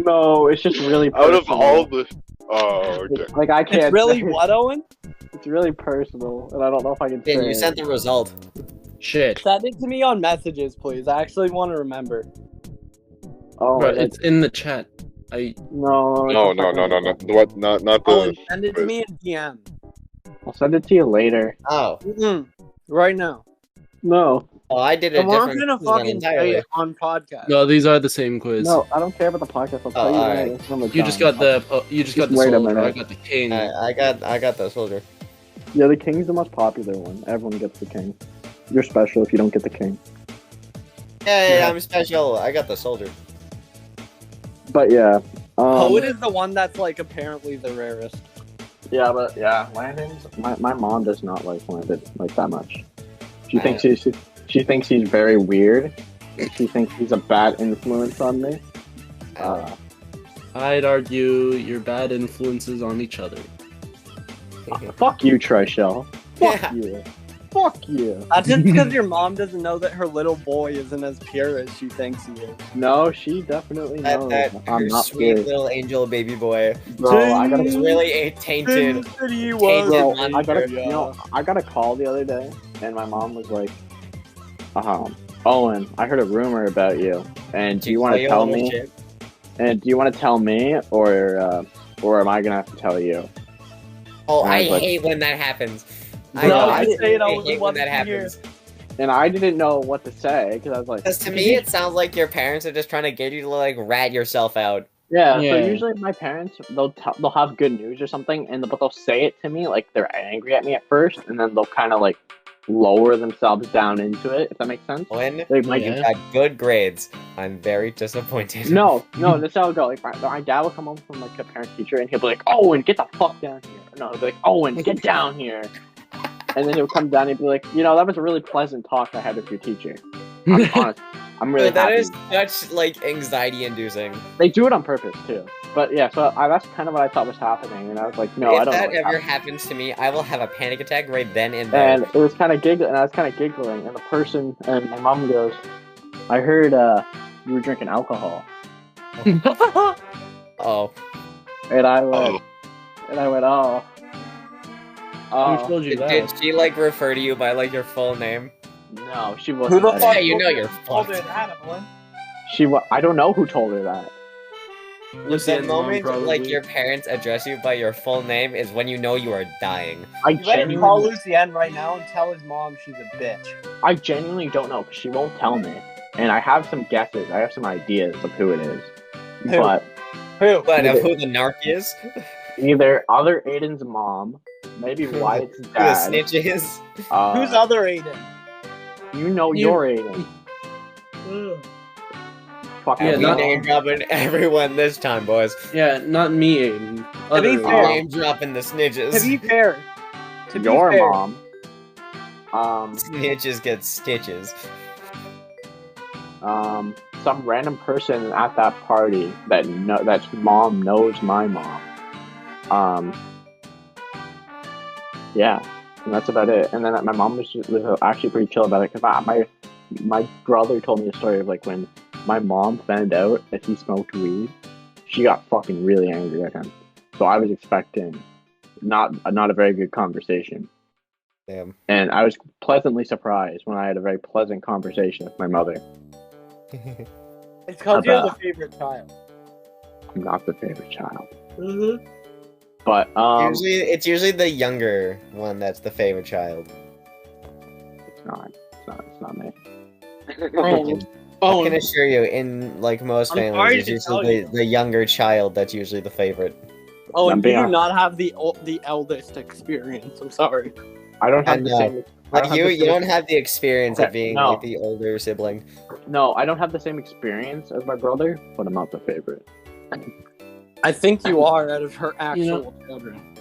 A: No, it's just really
E: Out of
A: personal.
E: all the. Oh, okay.
A: Like I can't.
B: It's really
A: say-
B: what, Owen?
A: It's really personal, and I don't know if I can say.
C: Yeah, you
A: it.
C: sent the result.
D: Shit.
B: Send it to me on messages, please. I actually want to remember.
A: Oh,
D: But
A: like,
D: it's in the chat. I
A: no.
E: No. What? Not
B: Owen,
E: the.
B: send it to me in DM.
A: I'll send it to you later.
C: Oh.
B: Mm-mm. Right now.
A: No,
C: Oh, I did a
B: I'm not
C: different
B: gonna
C: quiz then
B: fucking say
C: entirely.
B: it on podcast.
D: no, these are the same quiz.
A: no, I don't care about the podcast. I'll tell
C: Oh,
A: you
C: alright.
A: later. It's on the
D: You just
A: gun.
D: got the
A: wait a
D: soldier.
A: minute.
D: I got the king.
C: I got the soldier.
A: Yeah, the king's the most popular one. Everyone gets the king. You're special if you don't get the king.
C: Hey,
D: Yeah.
C: I'm special. I got the soldier.
A: But yeah,
B: Poet is the one that's like apparently the rarest.
A: Yeah, but yeah, Landon's. My mom does not like Landon like that much. She thinks he's very weird. She thinks he's a bad influence on me.
D: I'd argue you're bad influences on each other.
A: Fuck you, Trishelle. Fuck
C: Yeah.
A: you. Fuck you.
B: That's just because your mom doesn't know that her little boy isn't as pure as she thinks he is.
A: No, she definitely knows. I'm
C: Her
A: not
C: sweet
A: good.
C: little angel baby boy.
A: Bro, I gotta.
C: It's really a tainted.
A: Bro,
C: tainted
A: I gotta.
C: wonder.
A: You know, I got a call the other day, and my mom was like, Owen, I heard a rumor about you, and do you want to tell me?
C: Shit?
A: And do you want to tell me, or am I gonna have to tell you?
C: Oh,
A: And I
C: I
A: was like-
C: hate when that happens.
A: Bro,
C: I
B: say it, I
C: hate when
B: want
C: that
B: to hear.
C: happens.
A: And I didn't know what to say because I was like,
C: Because to me, it sounds like your parents are just trying to get you to like rat yourself out.
A: yeah.
D: Yeah.
A: So usually my parents they'll have good news or something, but they'll say it to me like they're angry at me at first, and then they'll kind of like lower themselves down into it. If that makes sense.
C: When
A: Like my
D: Yeah.
C: you got good grades, I'm very disappointed.
A: No, that's how it go. Like my dad will come home from like a parent teacher, and he'll be like, "Owen, get the fuck down here." No, he'll be like, "Owen, get down here." And then he'll come down and be like, that was a really pleasant talk I had with your teacher. I'm honest. I'm really
C: that
A: happy.
C: is such like anxiety-inducing.
A: They do it on purpose too. But yeah, so that's kind of what I thought was happening, and I was like, no, I
C: If
A: don't know.
C: that
A: what's
C: ever
A: happening.
C: happens to me, I will have a panic attack right then and there.
A: And it was kind of giggling, and I was kind of giggling, and the person and my mom goes, "I heard you were drinking alcohol,"
C: Oh,
A: and I went, "Oh."
D: Who told you
C: did
D: that?
C: she like refer to you by like your full name?
A: No, she
B: Who
A: wasn't.
B: the
A: that
B: fuck?
C: Yeah, you know you're
B: told
C: fucked.
B: her that, Owen?
A: I don't know who told her that.
C: The
D: Lucian's mom,
C: moment
D: probably.
C: like your parents address you by your full name is when you know you are dying.
A: I
B: You better call
A: genuinely,
B: Lucien right now and tell his mom she's a bitch.
A: I genuinely don't know because she won't tell me. And I have some guesses. I have some ideas of who it is.
B: Who?
A: But
B: Who?
C: But of who the narc is,
A: either other Aiden's mom, maybe Wyatt's
C: who the
A: dad.
C: snitch is.
B: Who's other Aiden?
A: You know
D: You-
A: you're Aiden. Fuck
D: Yeah,
C: We
D: not-
C: name dropping everyone this time, boys.
D: Yeah, not me, Aiden.
B: be
D: Other
B: fair-
C: Name dropping the snitches.
B: To be fair, to be
A: your
B: fair,
A: mom.
C: Snitches get stitches.
A: Some random person at that party that's mom knows my mom. Yeah, and that's about it. And then my mom was actually pretty chill about it because my brother told me a story of like when my mom found out that he smoked weed, she got fucking really angry at him. So I was expecting not a very good conversation.
C: Damn.
A: And I was pleasantly surprised when I had a very pleasant conversation with my mother.
B: it's because you're the favorite child.
A: I'm not the favorite child.
B: Mm-hmm.
A: But
C: It's usually the younger one that's the favorite child.
A: it's not me.
C: I can assure you, in like most
B: I'm sorry
C: families, it's
B: to tell
C: usually
B: you.
C: the younger child that's usually the favorite.
B: Oh, and
A: I'm
B: you
A: being
B: do
A: honest.
B: not have the eldest experience. I'm sorry.
A: I don't have
C: I
A: the
C: know.
A: same. I
C: Like
A: don't have
C: you,
A: the
C: you
A: same-
C: don't have the experience
A: Okay,
C: of being
A: no.
C: like the older sibling.
A: No, I don't have the same experience as my brother, but I'm not the favorite.
B: I think you are out of her actual
D: You know-
B: children.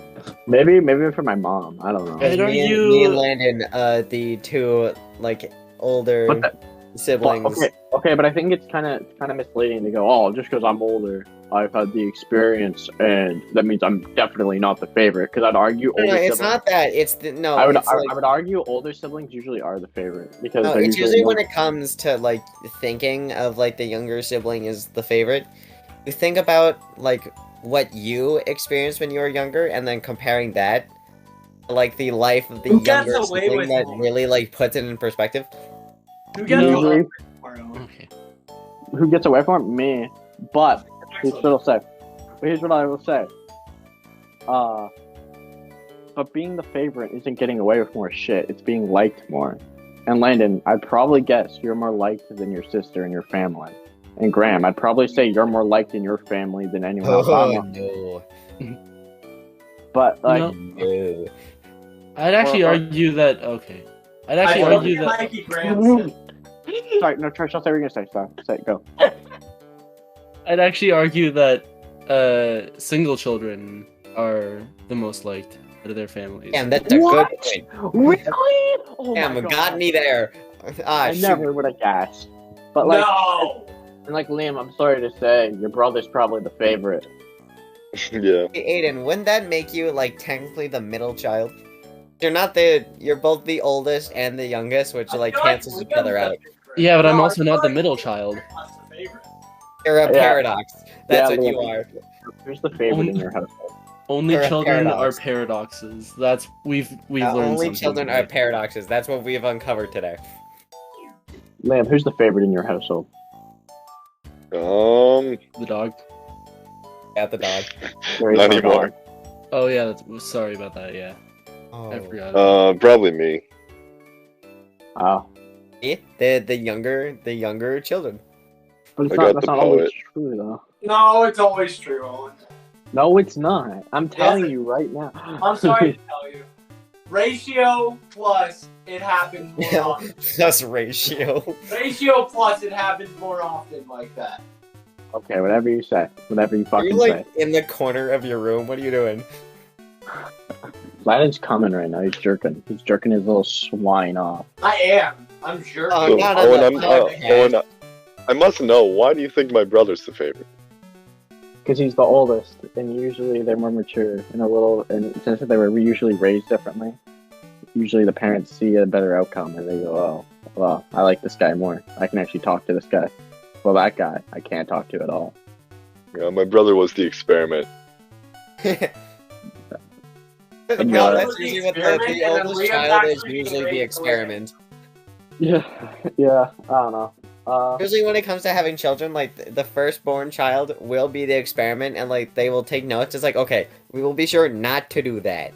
A: Maybe for my mom. I don't know.
D: I'd
C: Me
D: argue-
C: and Landon, the two like older
A: But that-
C: siblings.
A: Okay, but I think it's kind of misleading to go, oh, just because I'm older, I've had the experience, and that means I'm definitely not the favorite. Because I'd argue
C: No,
A: older
C: it's
A: siblings.
C: not that. It's the no.
A: I would
C: it's like,
A: I would argue older siblings usually are the favorite because
C: no,
A: they're
C: it's usually when
A: more-
C: it comes to like thinking of like the younger sibling is the favorite. You think about like what you experienced when you were younger, and then comparing that to, like the life of the
B: Who gets
C: younger
B: away
C: sibling
B: with
C: that
B: more?
C: really like puts it in perspective.
B: Who gets
A: Usually-
B: away with it?
D: Okay.
A: who gets away from it? Me. But here's what I'll say. Here's what I will say. But being the favorite isn't getting away with more shit. It's being liked more. And Landon, I'd probably guess you're more liked than your sister and your family. And Graham, I'd probably say you're more liked in your family than anyone else. I don't know.
C: no.
A: But like,
D: No.
C: No.
D: I'd actually
A: Or-
D: argue that. Okay. I'd actually argue that.
B: Mikey Graham.
A: sorry, no, Trish, I'll say what you're gonna say. Stop. Say, go.
D: I'd actually argue that single children are the most liked out of their families.
C: Damn, that's a
A: What?
C: good point.
A: Really? Oh
C: Damn,
A: my god.
C: got me there. Ah,
A: I
C: shoot.
A: never would have guessed. But like,
B: No.
A: and like Liam, I'm sorry to say, your brother's probably the favorite.
E: Yeah.
C: Hey, Aiden, wouldn't that make you like technically the middle child? You're both the oldest and the youngest, which like cancels each other out.
D: Yeah, but I'm
B: No,
D: also
B: I
D: not the
B: feel
D: middle
B: like
D: child.
B: Liam's the favorite.
C: You're a
A: Yeah.
C: paradox. That's
A: Yeah,
C: what you
A: Liam.
C: are.
A: Who's the favorite in your household?
D: Only
C: Or a
D: children
C: paradox.
D: are paradoxes. That's we've learned
C: Only
D: something
C: children
D: today.
C: are paradoxes. That's what we've uncovered today.
A: Liam, who's the favorite in your household?
D: The dog.
C: Got the dog.
A: There is
E: Not
A: no
E: anymore.
A: dog.
D: Oh yeah, sorry about that. Yeah, I
C: Oh.
D: forgot.
E: Probably me.
A: Oh.
C: See? The younger children.
A: But it's
E: I
A: not,
E: got
A: that's
E: the
A: not always
E: poet.
A: true, though.
B: No, it's always true, Owen.
A: No, it's not. I'm telling
B: Yes,
A: you right now.
B: I'm sorry to tell you. Ratio plus, it happens more often.
C: That's ratio.
B: Ratio plus, it happens more often like that.
A: Okay, whatever you say. Whatever you
C: Are
A: fucking
C: you like
A: say.
C: in the corner of your room? What are you doing?
A: Landon's coming right now. He's jerking. He's jerking his little swine off.
B: I am. I'm sure.
C: Oh,
E: So,
C: not on
E: Owen,
C: the podcast.
E: Owen, I must know, why do you think my brother's the favorite?
A: Because he's the oldest, and usually they're more mature and a little. And since they were usually raised differently, usually the parents see a better outcome and they go, "Oh, well, I like this guy more. I can actually talk to this guy." Well, that guy, I can't talk to at all.
E: Yeah, my brother was the experiment.
C: No,
A: Yeah.
C: that's usually what the oldest child is usually the experiment.
A: Yeah, yeah. I don't know.
C: Usually when it comes to having children, like the firstborn child will be the experiment and like they will take notes. It's like, okay, we will be sure not to do that.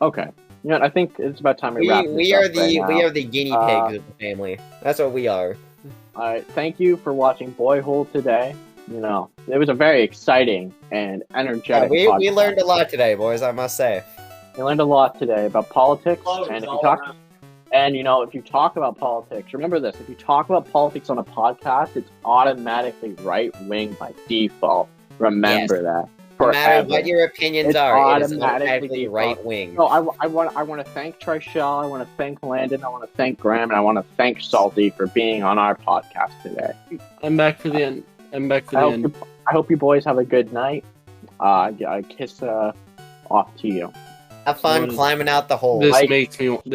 A: Okay. You know, I think it's about time we wrap this
C: We
A: up
C: are
A: right now.
C: we are the guinea pigs of the family. That's what we are.
A: All right. Thank you for watching Boyhole today. You know, it was a very exciting and
C: Yeah,
A: energetic
C: we
A: podcast.
C: learned a lot today, boys, I must say.
A: We learned a lot today about politics,
B: Close
A: and if you
B: all
A: talk,
B: around.
A: and you know, if you talk about politics, remember this: if you talk about politics on a podcast, it's automatically right wing by default. Remember that.
C: No matter
A: Forever.
C: what your opinions
A: It's
C: are, it is
A: automatically
C: automatically
A: default.
C: right wing.
A: So I want to thank Trishelle, I want to thank Landon, I want to thank Graham, and I want to thank Salty for being on our podcast today.
D: I'm back for the end. I'm back for
A: I
D: the
A: hope,
D: end.
A: I hope you boys have a good night. I kiss off to you.
C: Have fun
D: Well,
C: climbing out the hole.
D: This
A: Like-
D: makes me.